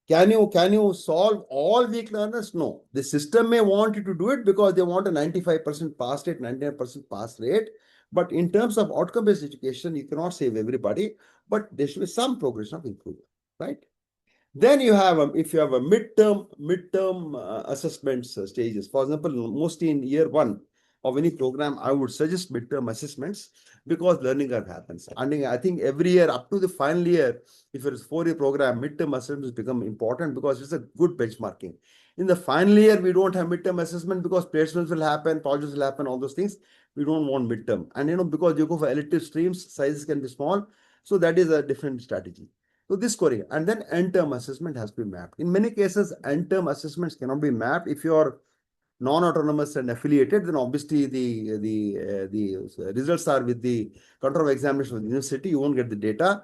Can you solve all weak learners? No. The system may want you to do it because they want a 95% pass rate, 99% pass rate. But in terms of outcome-based education, you cannot save everybody, but there should be some progression of improvement, right? Then you have, if you have a midterm assessments stages, for example, mostly in year 1, of any program, I would suggest midterm assessments because learning curve happens. And I think every year up to the final year, if it's a 4-year program, midterm assessments become important because it's a good benchmarking. In the final year, we don't have midterm assessment because placements will happen, projects will happen, all those things. We don't want midterm. And because you go for elective streams, sizes can be small. So that is a different strategy. So this scoring, and then end term assessment has to be mapped. In many cases, end term assessments cannot be mapped. If you are non-autonomous and affiliated, then obviously the results are with the control of examination of the university. You won't get the data.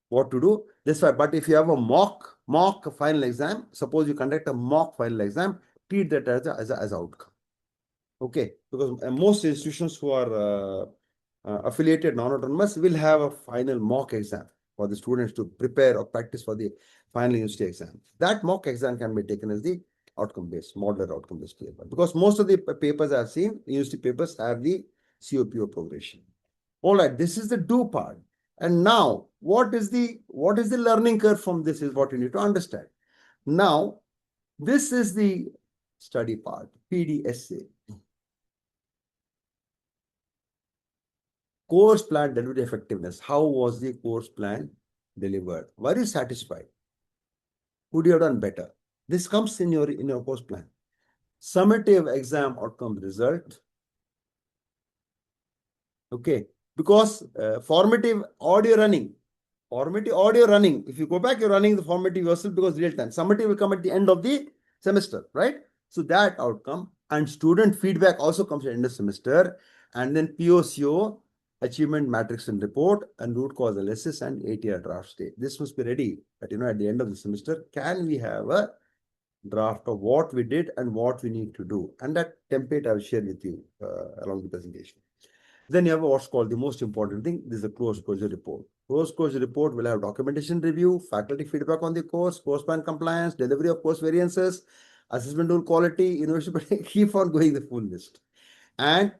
What to do? That's why. But if you have a mock final exam, suppose you conduct a mock final exam, treat that as outcome. Okay, because most institutions who are affiliated non-autonomous will have a final mock exam for the students to prepare or practice for the final university exam. That mock exam can be taken as the outcome-based, modular outcome-based paper. Because most of the papers I've seen, university papers have the COPO progression. All right, this is the do part. And now, what is the learning curve from this is what you need to understand. Now, this is the study part, PDSA. Course plan delivery effectiveness. How was the course plan delivered? Were you satisfied? Could you have done better? This comes in your course plan. Summative exam outcome result. Okay, because formative audio running. Formative audio running. If you go back, you're running the formative yourself because real time. Summative will come at the end of the semester, right? So that outcome and student feedback also comes at the end of semester. And then POCO, achievement matrix and report, and root cause analysis and ATR draft state. This must be ready at the end of the semester. Can we have a draft of what we did and what we need to do? And that template I'll share with you along the presentation. Then you have what's called the most important thing. This is the course closure report. Course closure report will have documentation review, faculty feedback on the course plan compliance, delivery of course variances, assessment tool quality, university, keep on going the full list. And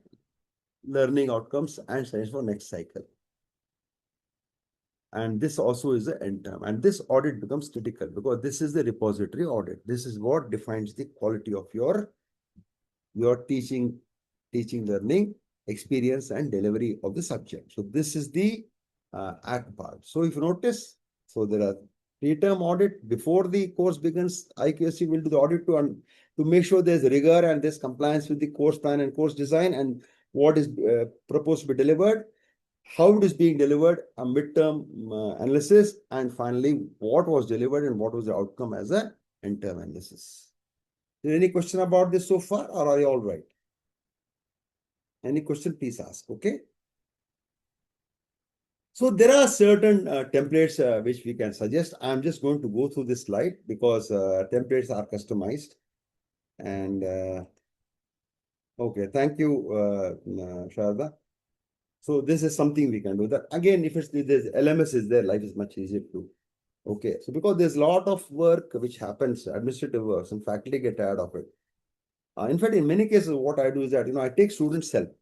learning outcomes and science for next cycle. And this also is the end term. And this audit becomes critical because this is the repository audit. This is what defines the quality of your teaching, learning, experience, and delivery of the subject. So this is the act part. So if you notice, so there are pre-term audit before the course begins. IQSC will do the audit to make sure there's rigor and there's compliance with the course plan and course design and what is proposed to be delivered, how it is being delivered, a midterm analysis, and finally what was delivered and what was the outcome as a end-term analysis. Is there any question about this so far, or are you all right? Any question, please ask. Okay. So there are certain templates which we can suggest. I'm just going to go through this slide because templates are customized. And okay, thank you, Sharda. So this is something we can do. That again, if there's LMS is there, life is much easier to do. Okay, so because there's a lot of work which happens, administrative work, and faculty get tired of it. In fact, in many cases, what I do is that I take students' help,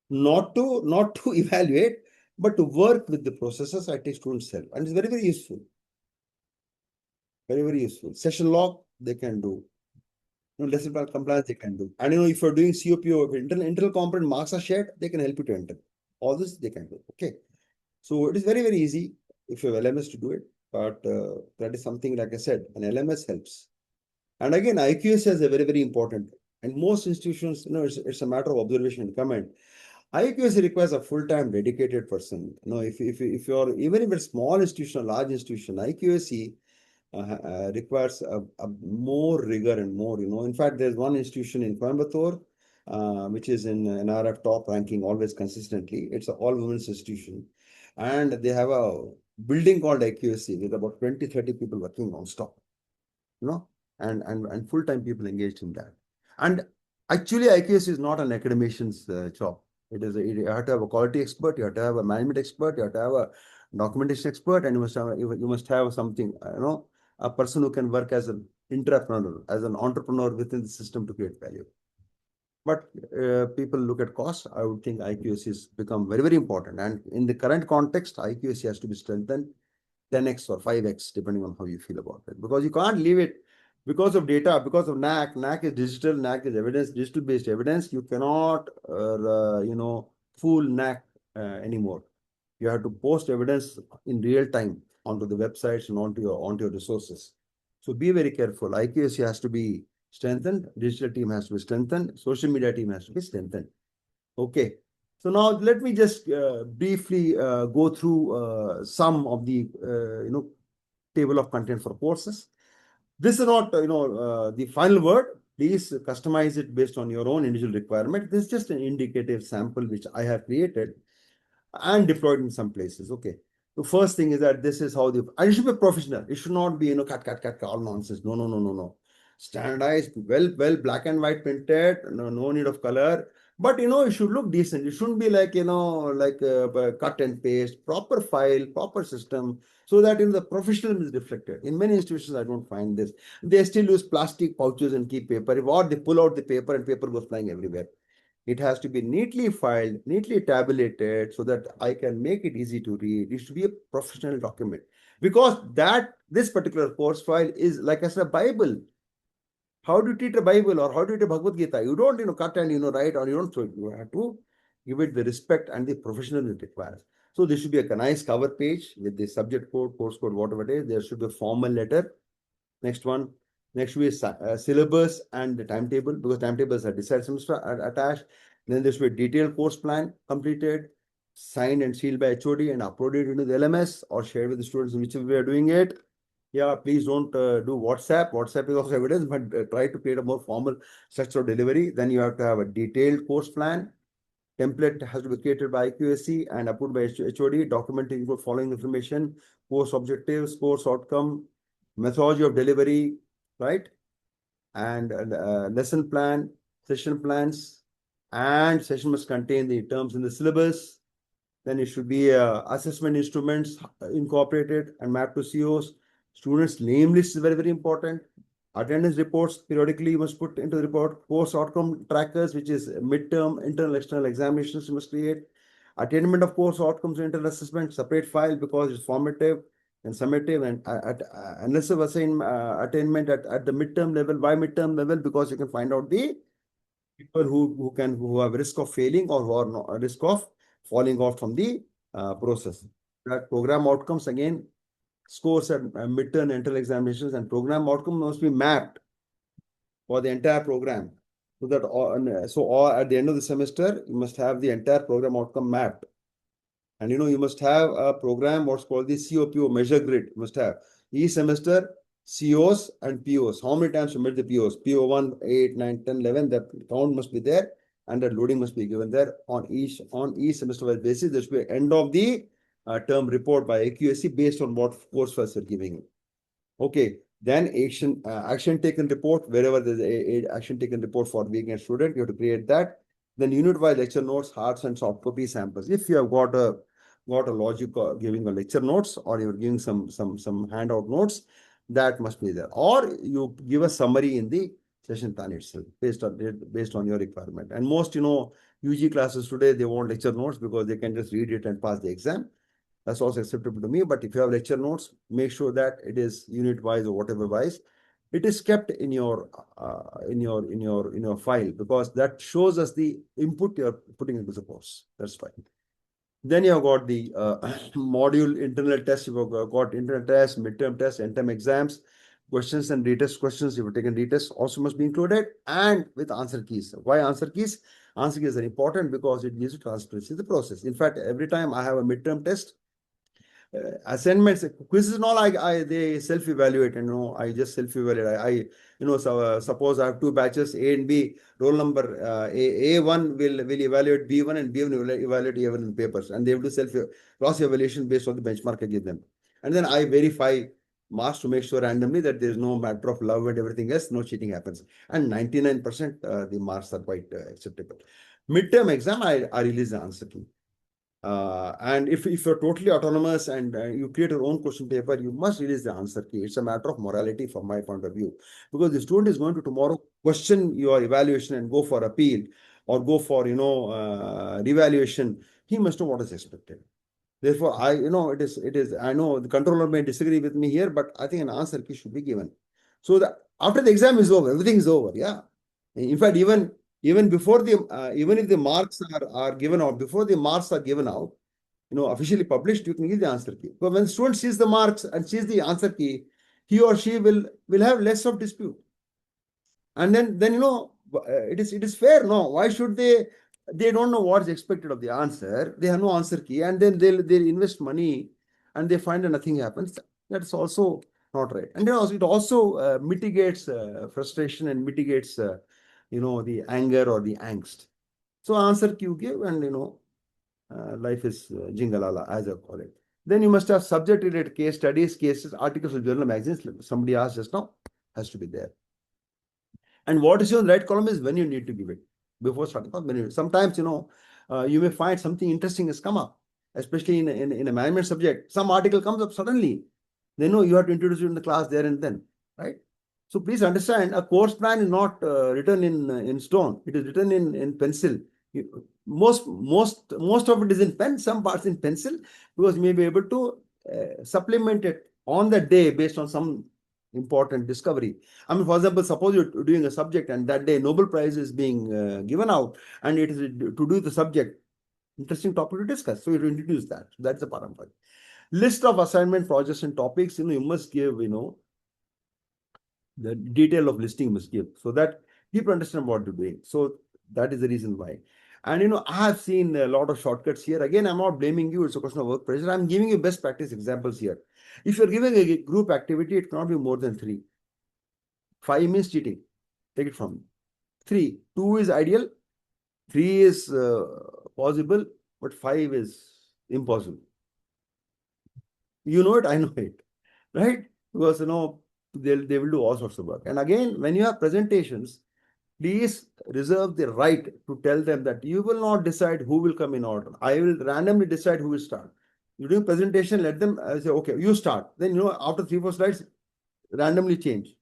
not to evaluate, but to work with the processes. I take students' help, and it's very, very useful. Very, very useful. Session log they can do. Lesson plan compliance they can do. And if you're doing COPO, if internal component marks are shared, they can help you to enter. All this they can do. Okay. So it is very, very easy if you have LMS to do it. But that is something, like I said, an LMS helps. And again, IQS is a very, very important. And most institutions, it's a matter of observation and comment. IQS requires a full-time dedicated person. If you're, even if it's a small institution, a large institution, IQSC requires a more rigor and more, In fact, there's one institution in Coimbatore, which is in NRF top ranking always consistently. It's an all-women's institution. And they have a building called IQSC with about 20, 30 people working non-stop, and full-time people engaged in that. And actually, IQSC is not an academician's job. You have to have a quality expert, you have to have a management expert, you have to have a documentation expert, and you must have something, a person who can work as an entrepreneur, within the system to create value. But people look at cost. I would think IQSC has become very, very important. And in the current context, IQSC has to be strengthened 10x or 5x, depending on how you feel about it. Because you can't leave it Because of data, because of NAC is digital, NAC is evidence, digital-based evidence. You cannot, fool NAC anymore. You have to post evidence in real time onto the websites and onto your resources. So be very careful. IQAC has to be strengthened. Digital team has to be strengthened. Social media team has to be strengthened. Okay. So now let me just briefly go through some of the table of content for courses. This is not the final word. Please customize it based on your own individual requirement. This is just an indicative sample which I have created and deployed in some places. Okay. The first thing is that this is how and it should be professional. It should not be, cut, all nonsense. No, no, no, no, no. Standardized, well, black and white printed, no need of color. But, it should look decent. It shouldn't be like, cut and paste, proper file, proper system, so that, the professionalism is reflected. In many institutions, I don't find this. They still use plastic pouches and keep paper. Or they pull out the paper and paper goes flying everywhere. It has to be neatly filed, neatly tabulated so that I can make it easy to read. It should be a professional document because this particular course file is, like I said, a Bible. How do you treat a Bible or how do you treat a Bhagavad Gita? You don't, cut and, write or you don't. So you have to give it the respect and the professionalism it requires. So there should be a nice cover page with the subject code, course code, whatever it is. There should be a formal letter. Next one. Next will be syllabus and the timetable, because timetables are decided semester attached. Then there should be a detailed course plan completed, signed and sealed by HOD and uploaded into the LMS or shared with the students in whichever way are doing it. Yeah, please don't do WhatsApp. WhatsApp is also evidence, but try to create a more formal structure of delivery. Then you have to have a detailed course plan. Template has to be created by IQAC and approved by HOD, documenting the following information: course objectives, course outcome, methodology of delivery, right? And lesson plan, session plans, and session must contain the terms in the syllabus. Then it should be assessment instruments incorporated and mapped to COs. Students' name list is very, very important. Attendance reports periodically you must put into the report. Course outcome trackers, which is midterm, internal, external examinations you must create. Attainment of course outcomes and internal assessment, separate file because it's formative and summative, and analysis assign attainment at the midterm level. Why midterm level? Because you can find out the people who have risk of failing or who are not, risk of falling off from the process. That program outcomes, again, scores at midterm internal examinations, and program outcome must be mapped for the entire program. So that at the end of the semester, you must have the entire program outcome mapped. And you must have a program, what's called the COPO measure grid. You must have each semester COs and POs. How many times you met the POs? PO1, 8, 9, 10, 11. That count must be there, and that loading must be given there on each semester-wise basis. There should be end of the term report by AQSC based on what course files you're giving. Okay. Then action taken report, wherever there's a action taken report for being a student, you have to create that. Then unit-wise lecture notes, hard and soft copy samples. If you have got a logic giving a lecture notes, or you're giving some handout notes, that must be there. Or you give a summary in the session plan itself based on your requirement. And most UG classes today, they want lecture notes because they can just read it and pass the exam. That's also acceptable to me. But if you have lecture notes, make sure that it is unit wise or whatever wise, it is kept in your file, because that shows us the input you're putting into the course. That's fine. Then you have got the module internal tests. You've got internal tests, midterm tests, end term exams, questions and retest questions. If you've taken retest, also must be included, and with answer keys. Why answer keys? Answer keys are important because it gives you transparency in the process. In fact, every time I have a midterm test, assignments, quizzes and all, they self-evaluate, and I just self-evaluate. Suppose I have two batches, A and B. Roll number A1 will evaluate B1, and B1 will evaluate A1 in papers, and they will do cross evaluation based on the benchmark I give them, and then I verify marks to make sure randomly that there is no matter of love and everything else, no cheating happens, and 99% the marks are quite acceptable. Midterm exam, I release the answer key. And if you're totally autonomous and you create your own question paper, you must release the answer key. It's a matter of morality from my point of view, because the student is going to tomorrow question your evaluation and go for appeal or go for revaluation. He must know what is expected. Therefore, it is. I know the controller may disagree with me here, but I think an answer key should be given. So after the exam is over, everything is over. Yeah. In fact, even before the even if the marks are given out, before the marks are given out, officially published, you can give the answer key. But when student sees the marks and sees the answer key, he or she will have less of dispute. And then it is fair. No, why should they don't know what's expected of the answer, they have no answer key, and then they'll invest money and they find that nothing happens. That's also not right. And also it also mitigates frustration and mitigates the anger or the angst. So answer key you give, and life is jingalala, as I call it. Then you must have subject related case studies, cases, articles of journal, magazines. Somebody asked just now, has to be there. And what is your right column is when you need to give it before starting. Sometimes, you may find something interesting has come up, especially in a management subject. Some article comes up suddenly. They know you have to introduce it in the class there and then, right? So please understand, a course plan is not written in stone. It is written in pencil. Most of it is in pen, some parts in pencil, because you may be able to supplement it on the day based on some important discovery. I mean, for example, suppose you're doing a subject and that day Nobel Prize is being given out, and it is to do the subject. Interesting topic to discuss. So you introduce that. So that's the parampara. List of assignment projects and topics. You must give, the detail of listing must give, so that people understand what you're doing. So that is the reason why. And I have seen a lot of shortcuts here. Again, I'm not blaming you. It's a question of work pressure. I'm giving you best practice examples here. If you're giving a group activity, it cannot be more than 3. 5 means cheating. Take it from me. 3. 2 is ideal. 3 is possible, but 5 is impossible. You know it, I know it, right? Because they will do all sorts of work. And again, when you have presentations, please reserve the right to tell them that you will not decide who will come in order. I will randomly decide who will start. You do presentation, let them say, okay, you start. Then after 3, 4 slides, randomly change.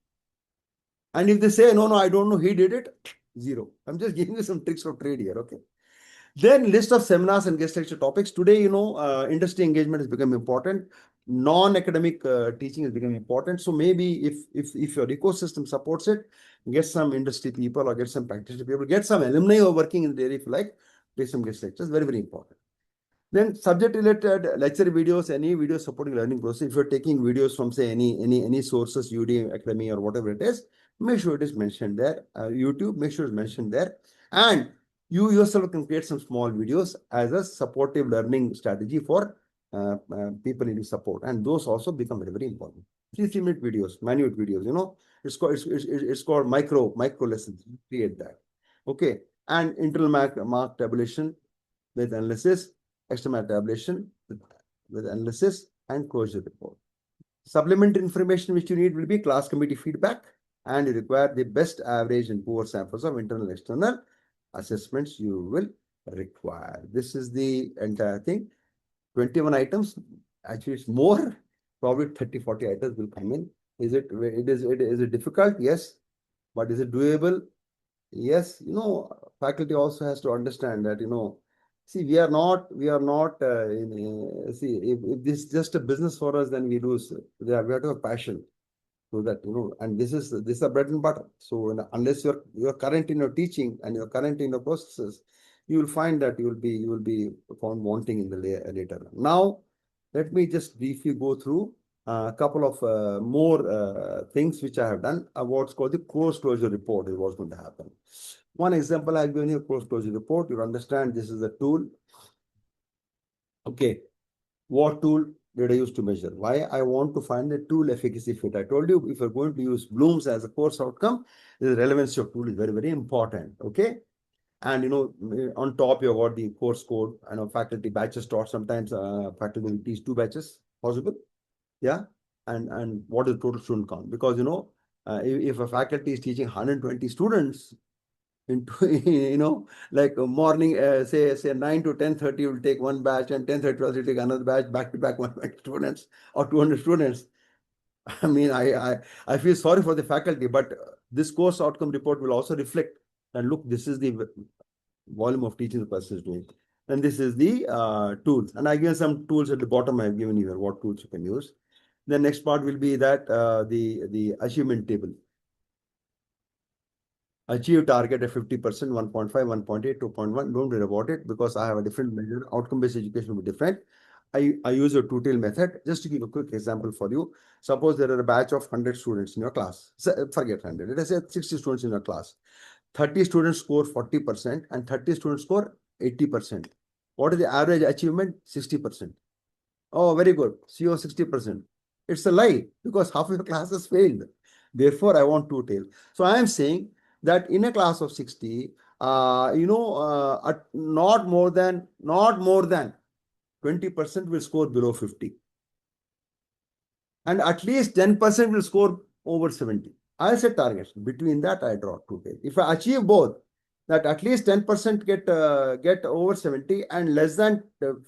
And if they say, no, I don't know, he did it, 0. I'm just giving you some tricks of trade here, okay? Then list of seminars and guest lecture topics. Today, industry engagement has become important. Non-academic teaching has become important. So maybe if your ecosystem supports it, get some industry people or get some practitioner people, get some alumni who are working in the area, if you like, take some guest lectures. Very, very important. Then subject-related lecture videos, any video supporting learning process. If you're taking videos from, say, any sources, Udemy, Academy, or whatever it is, make sure it is mentioned there. YouTube, make sure it's mentioned there. And you yourself can create some small videos as a supportive learning strategy for people in support. And those also become very, very important. 3 minute videos, minute videos, it's called micro lessons. Create that. Okay. And internal mark tabulation with analysis, external tabulation with analysis, and closure report. Supplementary information which you need will be class committee feedback, and you require the best average and poor samples of internal and external assessments you will require. This is the entire thing. 21 items. Actually, it's more. Probably 30, 40 items will come in. Is it difficult? Yes. But is it doable? Yes. Faculty also has to understand that, see, we are not, see, if this is just a business for us, then we lose. We have to have passion. So that, and this is a bread and butter. So unless you're current in your teaching and you're current in your processes, you will find that you will be found wanting in the later. Now, let me just briefly go through a couple of more things which I have done. What's called the course closure report is what's going to happen. One example I've given you, course closure report. You understand this is a tool. Okay, what tool did I use to measure? Why I want to find the tool efficacy fit. I told you, if you're going to use Bloom's as a course outcome, the relevance of tool is very, very important. Okay. And on top you've got the course code. I know faculty batches taught, sometimes faculty will teach 2 batches possible. Yeah. And what is the total student count? Because if a faculty is teaching 120 students, into like morning, say 9 to 10:30 will take one batch, and 10:30 will take another batch, back to back 100 students or 200 students. I mean, I feel sorry for the faculty, but this course outcome report will also reflect, and look, this is the volume of teaching the person is doing, and this is the tools. And I give some tools at the bottom. I have given you here what tools you can use. The next part will be that the achievement table. Achieve target at 50%, 1.5, 1.8, 2.1. Don't worry about it because I have a different measure. Outcome-based education will be different. I use a two-tail method. Just to give a quick example for you. Suppose there are a batch of 100 students in your class. So, forget 100. Let us say 60 students in your class. 30 students score 40% and 30 students score 80%. What is the average achievement? 60%. Oh, very good. CO 60%. It's a lie because half of your class has failed. Therefore, I want two tail. So I am saying that in a class of 60, not more than 20% will score below 50. And at least 10% will score over 70. I set targets. Between that, I draw two tail. If I achieve both, that at least 10% get over 70 and less than 15%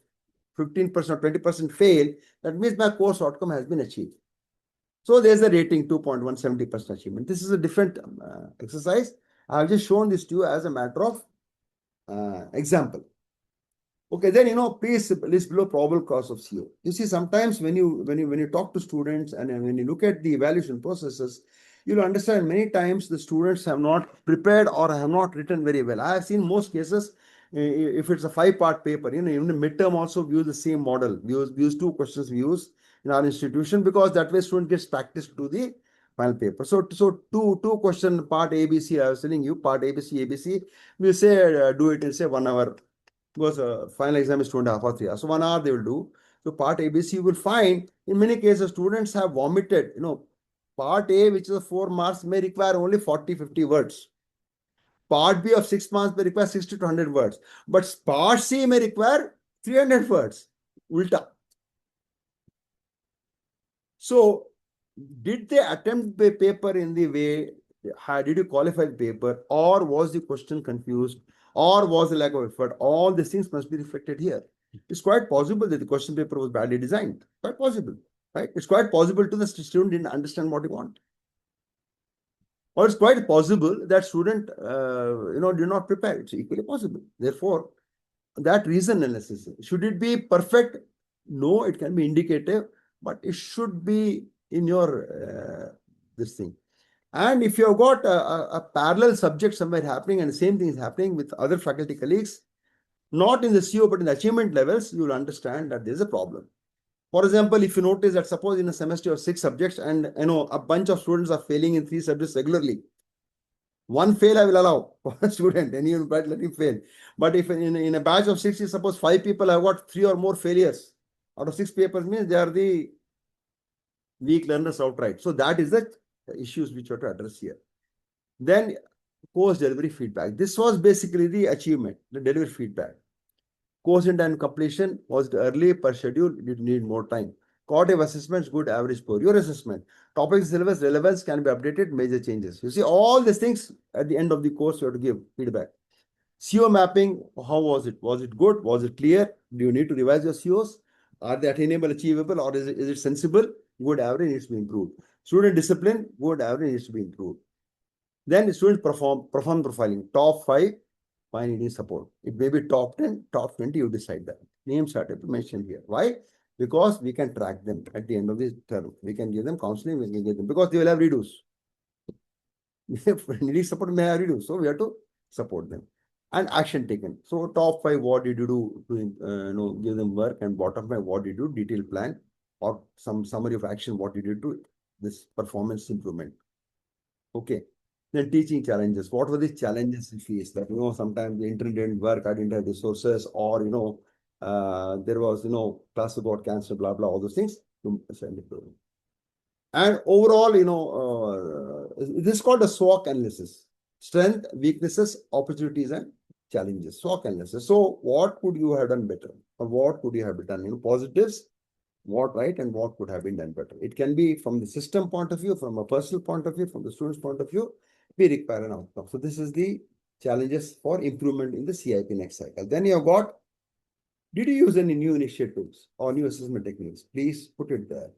or 20% fail, that means my course outcome has been achieved. So there's a rating 2.170% achievement. This is a different exercise. I've just shown this to you as a matter of example. Okay, then please list below probable cause of CO. You see, sometimes when you talk to students and when you look at the evaluation processes, you'll understand many times the students have not prepared or have not written very well. I have seen most cases, if it's a 5-part paper, even the midterm also we use the same model. We use 2 questions we use in our institution because that way student gets practice to the final paper. So two question part ABC, I was telling you, part ABC, we'll say do it in say 1 hour. Because final exam is 2.5 or 3 hours. So 1 hour they will do. So part ABC, you will find in many cases students have vomited. Part A, which is a 4 marks, may require only 40, 50 words. Part B of 6 marks may require 60 to 100 words. But part C may require 300 words. Ulta. So did they attempt the paper in the way, did you qualify the paper, or was the question confused, or was the lack of effort? All these things must be reflected here. It's quite possible that the question paper was badly designed. Quite possible, right? It's quite possible to the student didn't understand what he wanted. Or it's quite possible that student, did not prepare. It's equally possible. Therefore, that reason analysis, should it be perfect? No, it can be indicative, but it should be in your this thing. And if you have got a parallel subject somewhere happening and the same thing is happening with other faculty colleagues, not in the CO but in the achievement levels, you will understand that there is a problem. For example, if you notice that suppose in a semester of 6 subjects and a bunch of students are failing in 3 subjects regularly, one fail I will allow for a student, and you let him fail. But if in a batch of 6, suppose 5 people have got 3 or more failures out of 6 papers, means they are the weak learners outright. So that is the issues which you have to address here. Then course delivery feedback. This was basically the achievement, the delivery feedback. Course in time completion was early per schedule, you need more time. Qualitative assessments, good average score. Your assessment, topic syllabus relevance can be updated, major changes. You see all these things at the end of the course you have to give feedback. CO mapping, how was it? Was it good? Was it clear? Do you need to revise your COs? Are they attainable, achievable, or is it sensible? Good average needs to be improved. Student discipline, good average needs to be improved. Then students perform profiling. Top 5, why needing support. It may be top 10, top 20, you decide that. Names are to be mentioned here. Why? Because we can track them at the end of this term. We can give them counseling, we can give them, because they will have redos. If needing support, may have redos. So we have to support them. And action taken. So top 5, what did you do to give them work, and bottom 5, what did you do, detailed plan, or some summary of action, what did you do, this performance improvement. Okay. Then teaching challenges. What were the challenges we faced? That sometimes the internet didn't work, I didn't have resources, or there was class got canceled, blah blah, all those things. And overall, this is called a SWOT analysis: strength, weaknesses, opportunities, and challenges. SWOT analysis. So, what could you have done better, or what could you have done? Positives, what right, and what could have been done better. It can be from the system point of view, from a personal point of view, from the student's point of view. We require an outcome. So this is the challenges for improvement in the CIP next cycle. Then you have got, did you use any new initiatives or new assessment techniques? Please put it there.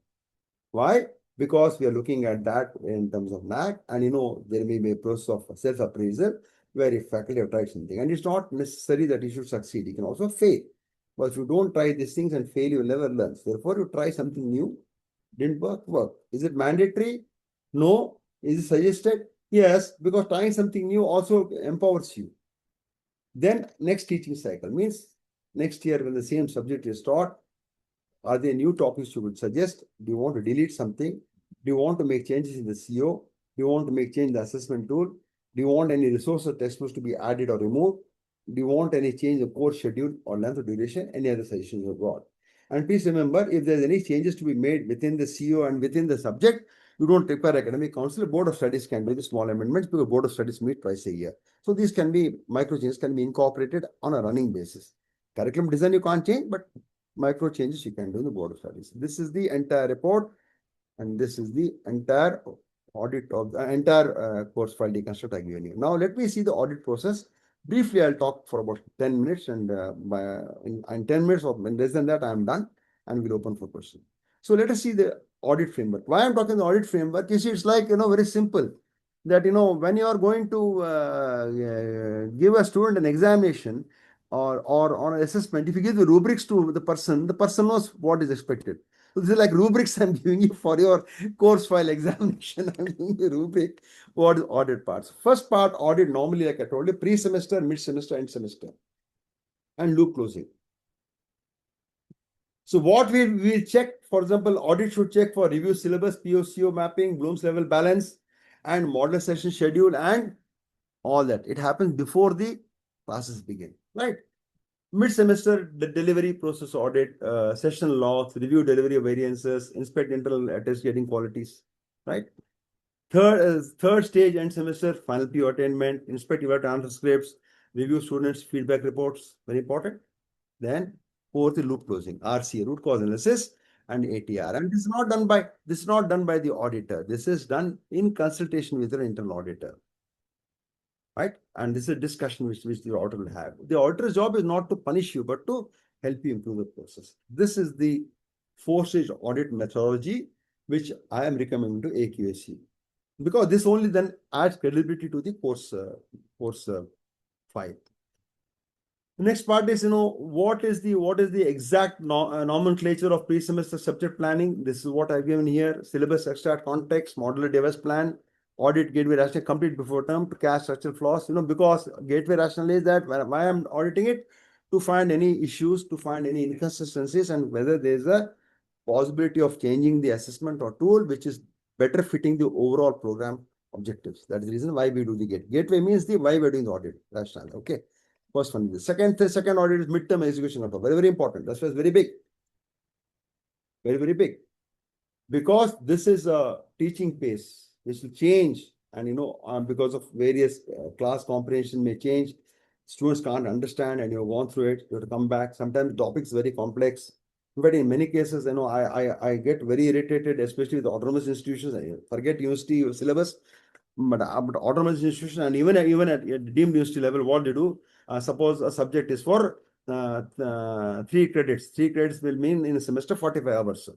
Why? Because we are looking at that in terms of NAC, and there may be a process of self-appraisal where if faculty have tried something, and it's not necessary that you should succeed, you can also fail. But if you don't try these things and fail, you will never learn. Therefore, you try something new Didn't work, work. Is it mandatory? No. Is it suggested? Yes, because trying something new also empowers you. Then next teaching cycle means next year when the same subject is taught, are there new topics you would suggest? Do you want to delete something? Do you want to make changes in the CO? Do you want to make change in the assessment tool? Do you want any resource or textbooks to be added or removed? Do you want any change in course schedule or length of duration? Any other suggestions you've got? And please remember, if there's any changes to be made within the CO and within the subject, you don't require academic council. Board of Studies can do the small amendments because Board of Studies meet twice a year. So these can be micro changes can be incorporated on a running basis. Curriculum design you can't change, but micro changes you can do in the Board of Studies. This is the entire report, and this is the entire audit of the entire course file deconstruct I given you. Now let me see the audit process. Briefly, I'll talk for about 10 minutes, and in 10 minutes or less than that, I am done, and we'll open for questions. So let us see the audit framework. Why I'm talking the audit framework? You see, it's like, very simple. That, when you are going to give a student an examination or on an assessment, if you give the rubrics to the person knows what is expected. So this is like rubrics I'm giving you for your course file examination. I'm giving you rubric. What is audit parts? First part, audit normally, like I told you, pre-semester, mid-semester, end semester, and loop closing. So what we'll check, for example, audit should check for review syllabus, POCO mapping, Bloom's level balance, and model session schedule, and all that. It happens before the classes begin, right? Mid-semester, the delivery process audit, session logs, review delivery of variances, inspect internal test getting qualities, right? Third stage, end semester, final PO attainment, inspect your transcripts, review students' feedback reports, very important. Then fourth, loop closing, RCA, root cause analysis, and ATR. And this is not done by the auditor. This is done in consultation with an internal auditor. Right? And this is a discussion which the auditor will have. The auditor's job is not to punish you, but to help you improve the process. This is the four-stage audit methodology, which I am recommending to AQAC. Because this only then adds credibility to the course file. The next part is, what is the exact nomenclature of pre-semester subject planning? This is what I've given here: syllabus, extract, context, modular device plan, audit gateway rationale, complete before term to catch structural flaws. Because gateway rationale is that why I'm auditing it, to find any issues, to find any inconsistencies, and whether there's a possibility of changing the assessment or tool which is better fitting the overall program objectives. That is the reason why we do the gateway means the why we're doing the audit rationale. Okay. First one is the second audit is midterm execution of very, very important. That's why it's very big. Very, very big. Because this is a teaching pace which will change, and because of various class comprehension may change. Students can't understand, and you've gone through it, you have to come back. Sometimes the topic is very complex. But in many cases, I get very irritated, especially with autonomous institutions. I forget university syllabus, but autonomous institution, and even at deemed university level, what they do, suppose a subject is for 3 credits. 3 credits will mean in a semester 45 hours.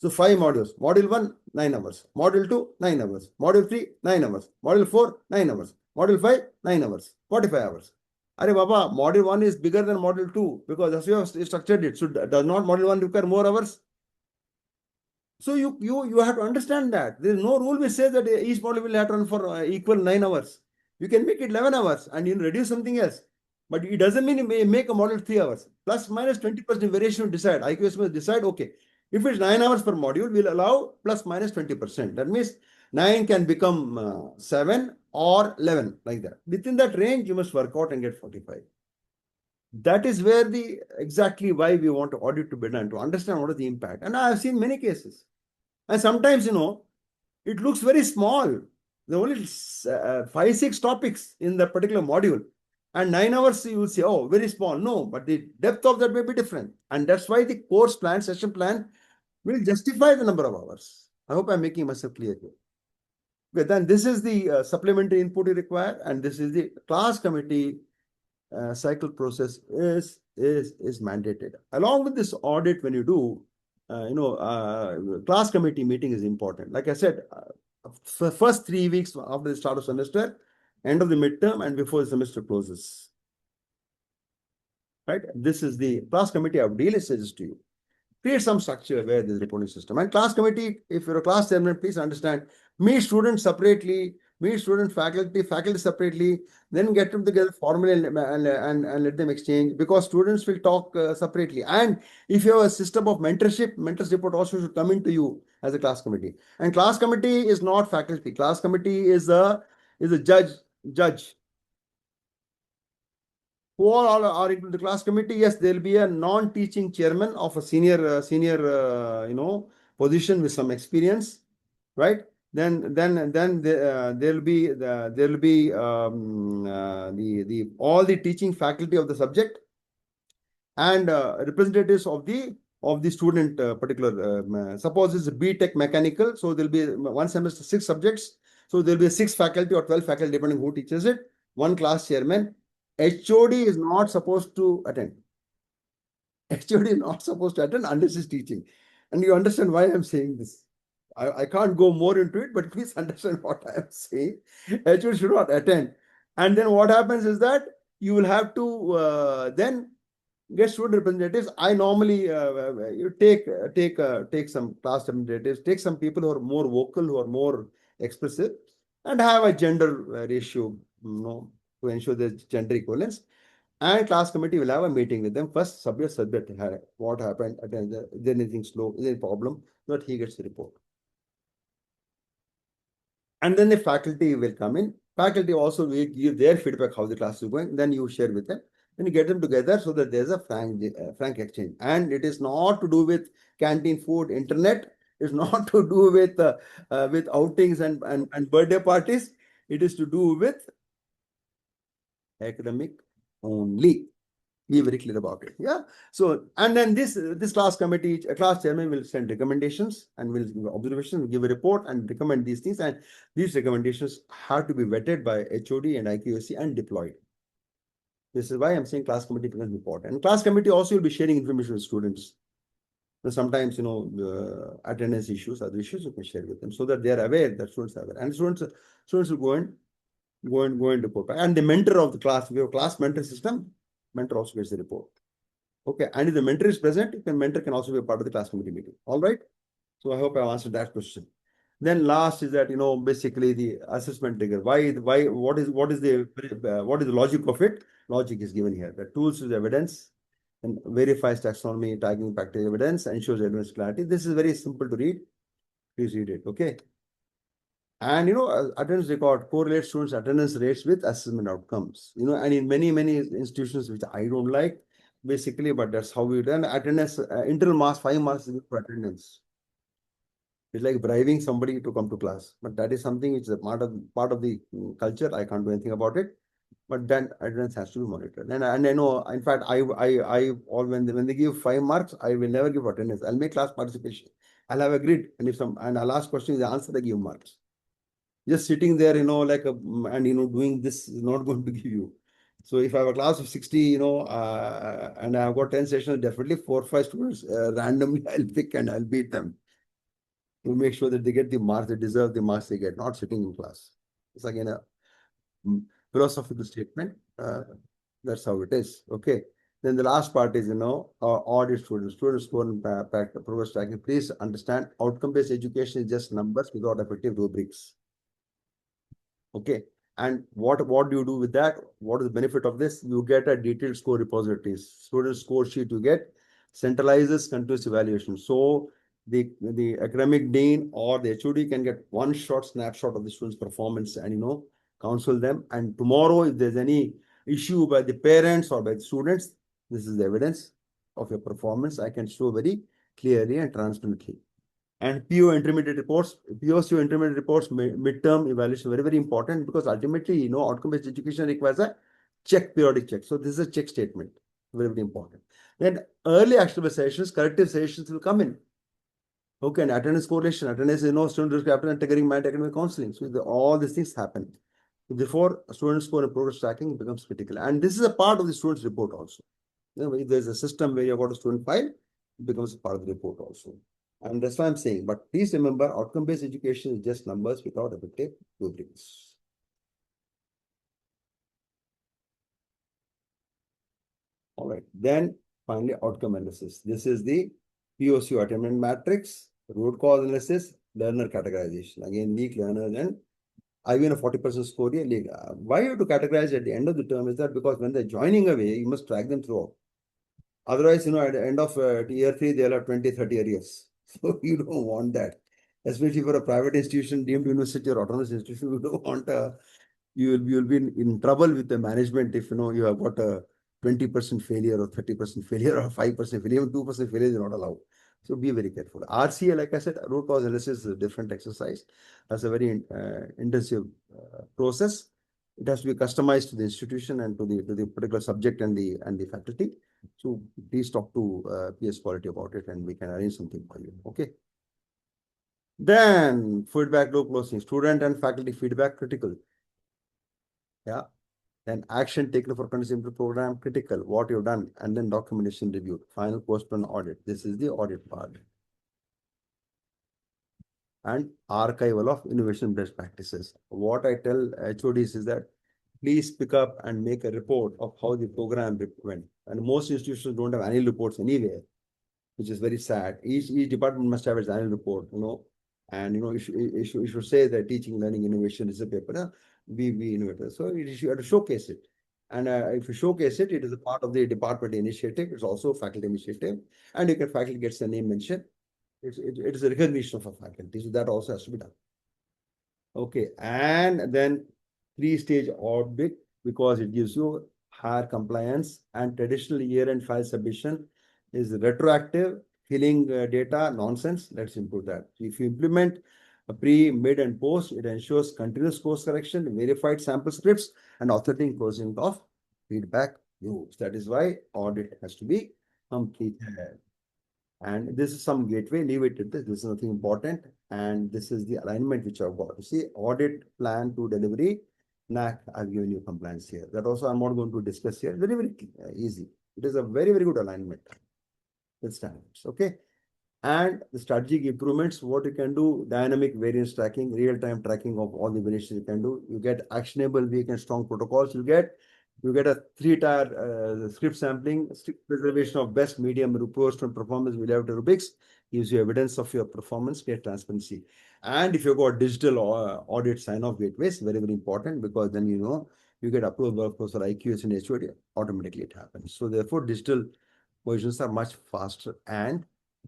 So 5 modules. Module 1, 9 hours. Module 2, 9 hours. Module 3, 9 hours. Module 4, 9 hours. Module 5, 9 hours. 45 hours. Arey Baba, module 1 is bigger than module 2 because that's how you have structured it. So does not module 1 require more hours? So you have to understand that. There is no rule which says that each module will have to run for equal 9 hours. You can make it 11 hours and you reduce something else. But it doesn't mean you may make a module 3 hours. Plus minus 20% variation will decide. IQS must decide, okay, if it's 9 hours per module, we'll allow plus minus 20%. That means 9 can become 7 or 11, like that. Within that range, you must work out and get 45. That is where exactly why we want to audit to be done, to understand what is the impact. And I have seen many cases. And sometimes, it looks very small. There are only 5, 6 topics in that particular module. And 9 hours, you will say, oh, very small. No, but the depth of that may be different. And that's why the course plan, session plan will justify the number of hours. I hope I'm making myself clear here. Okay, then this is the supplementary input you require. And this is the class committee cycle process is mandated. Along with this audit, when you do, class committee meeting is important. Like I said, first 3 weeks after the start of semester, end of the midterm, and before the semester closes. Right? This is the class committee I would really suggest to you. create some structure where there's reporting system. And class committee, if you're a class chairman, please understand, meet students separately, meet student faculty separately, then get them together formally and let them exchange, because students will talk separately. And if you have a system of mentorship, mentors report also should come into you as a class committee. And class committee is not faculty. Class committee is a judge. Who all are into the class committee? Yes, there will be a non-teaching chairman of a senior position with some experience, right? Then there will be the all the teaching faculty of the subject, and representatives of the student particular. Suppose it's B.Tech mechanical, so there'll be one semester 6 subjects, so there'll be 6 faculty or 12 faculty depending who teaches it. One class chairman. HOD is not supposed to attend. HOD is not supposed to attend unless he's teaching. And you understand why I'm saying this. I can't go more into it, but please understand what I'm saying. HOD should not attend. And then what happens is that you will have to then get student representatives. I normally you take some class representatives, take some people who are more vocal, who are more expressive, and have a gender ratio, to ensure there's gender equivalence. And class committee will have a meeting with them. First, subject, what happened, is there anything slow, is there any problem, so that he gets the report. And then the faculty will come in. Faculty also will give their feedback how the class is going. Then you share with them. Then you get them together so that there's a frank exchange. And it is not to do with canteen food, internet. It's not to do with outings and birthday parties. It is to do with academic only. Be very clear about it. Yeah. So, and then this class committee, a class chairman will send recommendations and will give observations, give a report and recommend these things. And these recommendations have to be vetted by HOD and IQAC and deployed. This is why I'm saying class committee becomes important. And class committee also will be sharing information with students. So sometimes, attendance issues, other issues you can share with them so that they are aware, that students are aware. And students will go and report. And the mentor of the class, we have a class mentor system, mentor also gets the report. Okay, and if the mentor is present, the mentor can also be a part of the class committee meeting. All right. So I hope I answered that question. Then last is that basically the assessment trigger. What is the logic of it? Logic is given here. The tools is evidence and verifies taxonomy, tagging practical evidence, ensures evidence clarity. This is very simple to read. Please read it. Okay. And attendance record correlates students' attendance rates with assessment outcomes. And in many institutions which I don't like, basically, but that's how we done attendance. Internal marks, 5 marks is for attendance. It's like bribing somebody to come to class, but that is something which is a part of the culture. I can't do anything about it. But then attendance has to be monitored. And I know, in fact, when they give 5 marks, I will never give attendance. I'll make class participation. I'll have a grid, and I'll ask questions, the answer, they give marks. Just sitting there, doing this is not going to give you. So if I have a class of 60, and I've got 10 sessions, definitely 4 or 5 students randomly I'll pick and I'll beat them to make sure that they get the marks, they deserve the marks they get, not sitting in class. It's again a philosophical statement. That's how it is. Okay. Then the last part is, audit students score and progress tracking. Please understand, outcome-based education is just numbers without effective rubrics. Okay. And what do you do with that? What is the benefit of this? You get a detailed score repositories, student score sheet you get, centralizes continuous evaluation. So the academic dean or the HOD can get one shot snapshot of the student's performance and counsel them. And tomorrow, if there's any issue by the parents or by the students, this is the evidence of your performance. I can show very clearly and transparently. And PO intermediate reports, POCO intermediate reports, midterm evaluation, very, very important, because ultimately, outcome-based education requires a periodic check. So this is a check statement, very, very important. Then early actionable sessions, corrective sessions will come in. Okay, and attendance correlation, attendance, student risk capital and triggering mind academic counseling. So all these things happen. Before student score and progress tracking becomes critical. And this is a part of the student's report also. If there's a system where you've got a student file, it becomes a part of the report also. And that's what I'm saying. But please remember, outcome-based education is just numbers without effective rubrics. All right. Then finally, outcome analysis. This is the POC attainment matrix, root cause analysis, learner categorization. Again, weak learners and even a 40% score here. Why you have to categorize at the end of the term is that because when they're joining away, you must track them throughout. Otherwise, at the end of year 3, they'll have 20, 30 arrears. So you don't want that. Especially for a private institution, deemed university or autonomous institution, you don't want you'll be in trouble with the management if you have got a 20% failure or 30% failure or 5% failure, even 2% failure is not allowed. So be very careful. RCA, like I said, root cause analysis is a different exercise. That's a very intensive process. It has to be customized to the institution and to the particular subject and the faculty. So please talk to PS Quality about it and we can arrange something for you. Okay. Then feedback loop closing, student and faculty feedback critical. Yeah. Then action taken for continuous program critical, what you've done, and then documentation review, final post-plan audit. This is the audit part. And archival of innovation best practices. What I tell HODs is that please pick up and make a report of how the program went. And most institutions don't have annual reports anywhere, which is very sad. Each department must have its annual report, and you should say that teaching, learning, innovation is a paper. We innovators. So you have to showcase it. And if you showcase it, it is a part of the department initiative. It's also a faculty initiative. And you can faculty gets the name mentioned. It is a recognition of a faculty. So that also has to be done. Okay. And then 3-stage audit because it gives you higher compliance and traditional year-end file submission is retroactive, filling data, nonsense. Let's improve that. If you implement a pre, mid, and post, it ensures continuous course correction, verified sample scripts, and authentic closing of feedback loops. That is why audit has to be completed. And this is some gateway, leave it at this. This is nothing important. And this is the alignment which I've got. You see, audit plan to delivery. NAC, I've given you compliance here. That also I'm not going to discuss here. Very, very easy. It is a very, very good alignment with standards. Okay. And the strategic improvements, what you can do, dynamic variance tracking, real-time tracking of all the variations you can do. You get actionable, weak and strong protocols. You get a 3-tier script sampling, strict preservation of best, medium, post and performance reliability rubrics, gives you evidence of your performance, get transparency. And if you've got digital audit sign-off gateways, very, very important because then you get approved workflows for IQS and HOD, automatically it happens. So therefore, digital versions are much faster and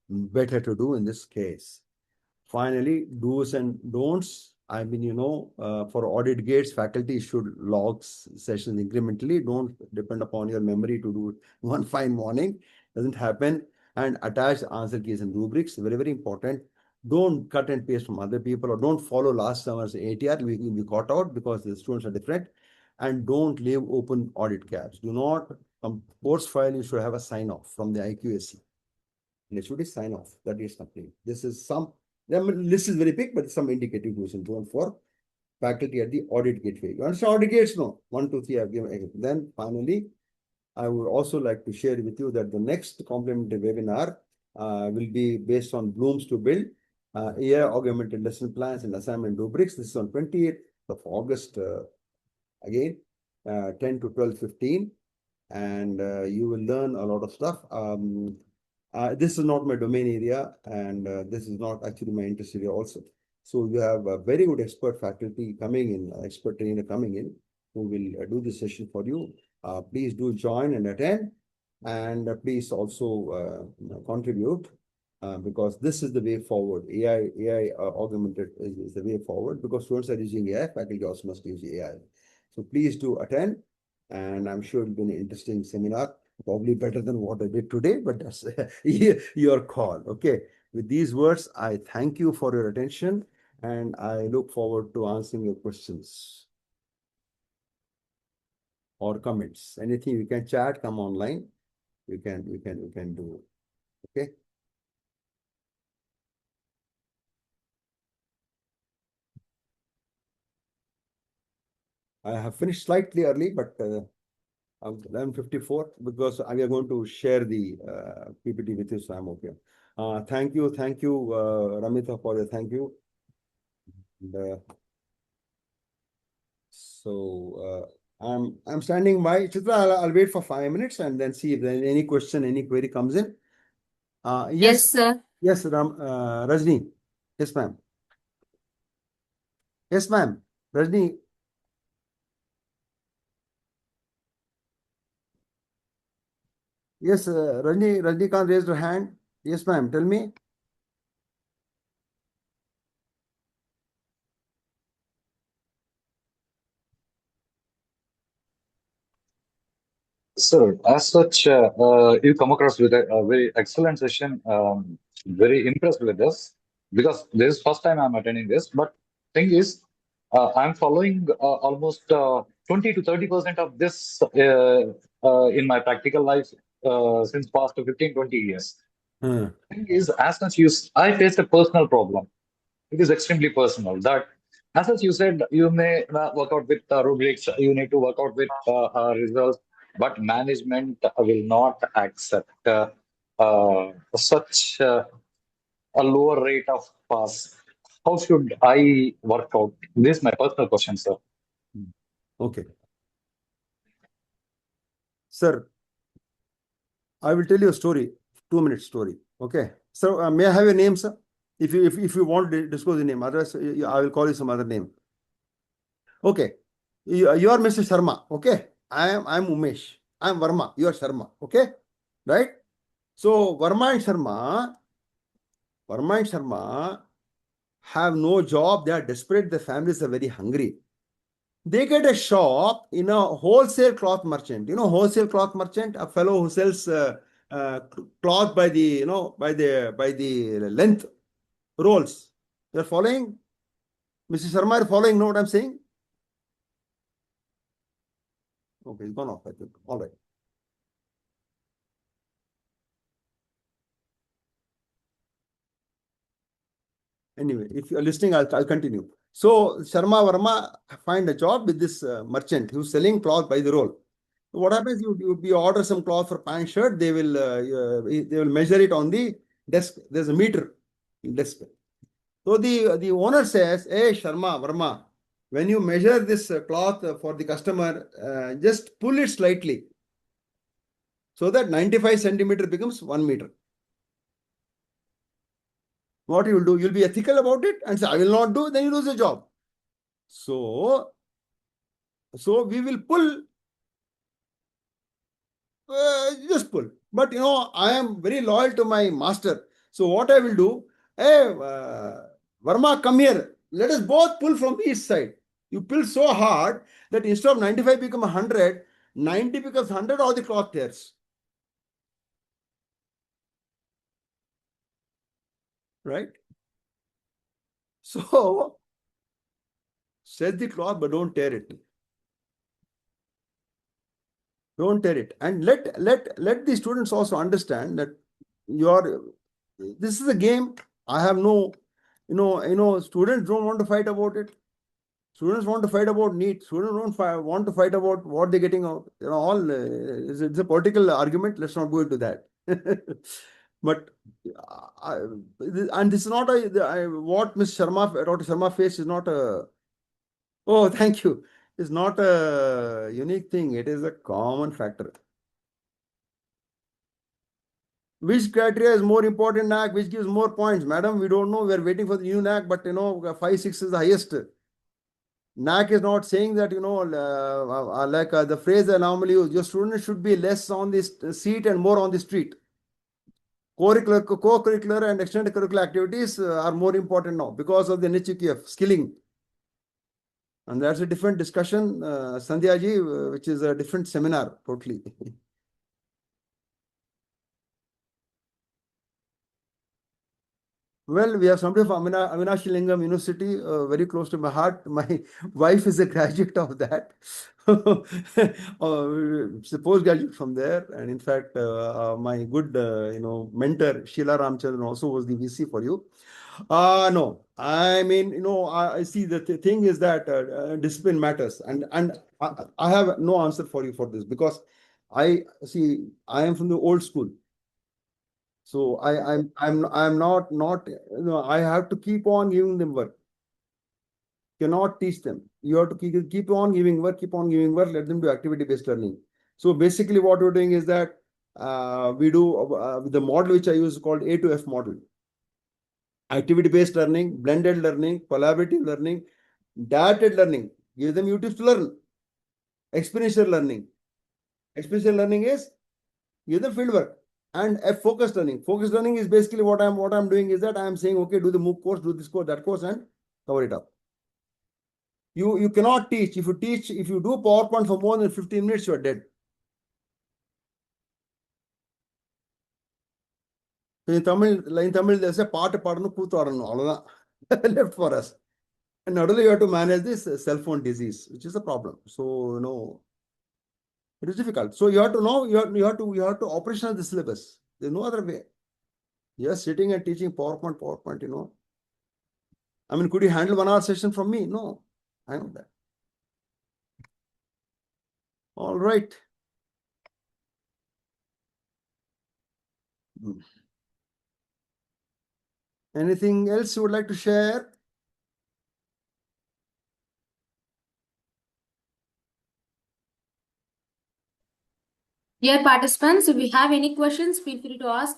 better to do in this case. Finally, do's and don'ts. I mean, for audit gates, faculty should log sessions incrementally. Don't depend upon your memory to do it one fine morning. Doesn't happen. And attach answer keys and rubrics. Very, very important. Don't cut and paste from other people or don't follow last summer's ATR. We will be caught out because the students are different. And don't leave open audit gaps. Do not, course file, you should have a sign off from the IQAC. And it should be sign off. That is complete. This is some list is very big, but some indicative do's and don'ts for faculty at the audit gateway. You understand audit gates? No. 1, 2, 3, I've given. Then finally, I would also like to share with you that the next complimentary webinar will be based on Blooms to Build, AI augmented lesson plans and assignment rubrics. This is on 28th of August, again, 10 to 12:15. And you will learn a lot of stuff. This is not my domain area, and this is not actually my interest area also. So you have a very good expert faculty coming in, expert trainer coming in, who will do this session for you. Please do join and attend, and please also contribute because this is the way forward. AI augmented is the way forward because students are using AI, faculty also must use AI. So please do attend, and I'm sure it'll be an interesting seminar. Probably better than what I did today, but that's your call. Okay. With these words, I thank you for your attention and I look forward to answering your questions or comments. Anything you can chat, come online. You can do. Okay. I have finished slightly early, but 11:54 because we are going to share the PPT with you, so I'm okay. Thank you, Ramita, for the thank you. And, I'm standing by. Chitra, I'll wait for 5 minutes and then see if there any question, any query comes in. Yes, Yes, sir. yes, Rajni. Yes, ma'am. Yes, ma'am. Rajni. Yes, Rajnikant raised her hand. Yes, ma'am. Tell me. Sir, as such, you come across with a very excellent session. Very impressed with this because this is first time I'm attending this. But thing is, I'm following almost 20 to 30% of this in my practical life since past 15, 20 years. Hmm. Thing is, as such, I faced a personal problem. It is extremely personal. That, as such, you said you may work out with rubrics, you need to work out with results, but management will not accept such a lower rate of pass. How should I work out? This is my personal question, sir. Okay. Sir, I will tell you a story, 2 minute story. Okay. So, may I have your name, sir? If you want to disclose the name, otherwise I will call you some other name. Okay. You are Mr. Sharma. Okay. I'm Umesh. I'm Verma. You are Sharma. Okay. Right? So Verma and Sharma have no job. They are desperate. Their families are very hungry. They get a shop in a wholesale cloth merchant. You know, wholesale cloth merchant, a fellow who sells cloth by the by the length rolls. You're following, Mr. Sharma? You're following? Know what I'm saying? Okay, it's gone off. I think. All right. Anyway, if you're listening, I'll continue. So Sharma Verma find a job with this merchant who's selling cloth by the roll. What happens? You order some cloth for pant shirt. They will measure it on the desk. There's a meter in desk. So the owner says, "Hey Sharma Verma, when you measure this cloth for the customer, just pull it slightly so that 95 centimeter becomes 1 meter." What you will do? You'll be ethical about it and say, "I will not do." Then you lose the job. So we will pull, just pull. But I am very loyal to my master. So what I will do, hey, Verma, come here. Let us both pull from each side. You pull so hard that instead of 95 become 100, 90 becomes 100, or the cloth tears. Right? So, set the cloth, but don't tear it. Don't tear it. And let the students also understand that this is a game. I have no, students don't want to fight about it. Students want to fight about needs. Students don't want to fight about what they're getting out. All it's a political argument. Let's not go into that. But and this is not what Ms. Sharma, Dr. Sharma faced is not a. Oh, thank you. It's not a unique thing. It is a common factor. Which criteria is more important, NAC? Which gives more points? Madam, we don't know. We're waiting for the new NAC, but 5, 6 is the highest. NAC is not saying that, like the phrase I normally use, your students should be less on the seat and more on the street. Co-curricular and extracurricular activities are more important now because of the NHQF skilling. And that's a different discussion, Sandhya ji, which is a different seminar totally. Well, we have somebody from Avinashi Lingam University, very close to my heart. My wife is a graduate of that. She's a postgraduate from there. And in fact, my good, mentor, Sheila Ramchandran also was the VC for you. No, I mean, I see the thing is that discipline matters. And I have no answer for you for this because I am from the old school. So I'm not I have to keep on giving them work. Cannot teach them. You have to keep on giving work, let them do activity-based learning. So basically what we're doing is that we do the model which I use called A to F model. Activity-based learning, blended learning, collaborative learning, directed learning. Give them YouTube to learn. Experiential learning. Experiential learning is give them field work. And a focused learning. Focused learning is basically what I'm doing is that I'm saying, okay, do the MOOC course, do this course, that course, and cover it up. You cannot teach. If you do PowerPoint for more than 15 minutes, you are dead. So in Tamil, there's a part left for us. And not only you have to manage this cell phone disease, which is a problem. So it is difficult. So you have to know you have to operationalize the syllabus. There's no other way. You're sitting and teaching PowerPoint. I mean, could you handle 1 hour session from me? No, I know that. All right. Anything else you would like to share? Dear participants, if you have any questions, feel free to ask.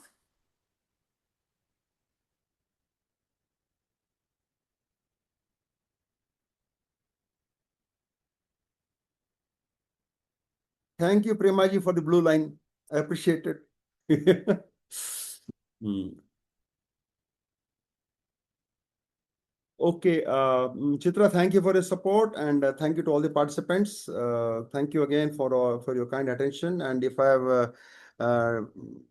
Thank you, Premaji, for the blue line. I appreciate it. Okay, Chitra, thank you for your support, and thank you to all the participants. Thank you again for your kind attention. And if I have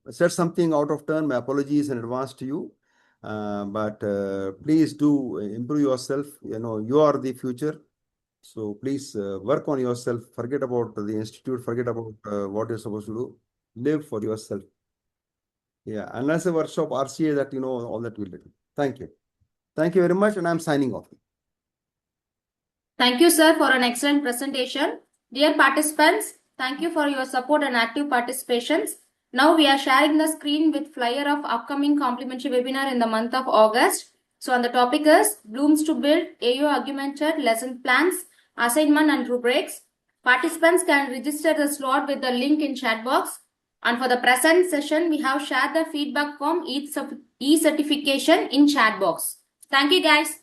said something out of turn, my apologies in advance to you. But please do improve yourself. You are the future. So please work on yourself. Forget about the institute. Forget about what you're supposed to do. Live for yourself. Yeah, unless a workshop RCA that all that will do. Thank you. Thank you very much, and I'm signing off. Thank you, sir, for an excellent presentation. Dear participants, thank you for your support and active participations. Now we are sharing the screen with flyer of upcoming complimentary webinar in the month of August. So on the topic is Blooms to Build AU Augmented Lesson Plans, Assignment and Rubrics. Participants can register the slot with the link in chat box. And for the present session, we have shared the feedback form e-certification in chat box. Thank you, guys.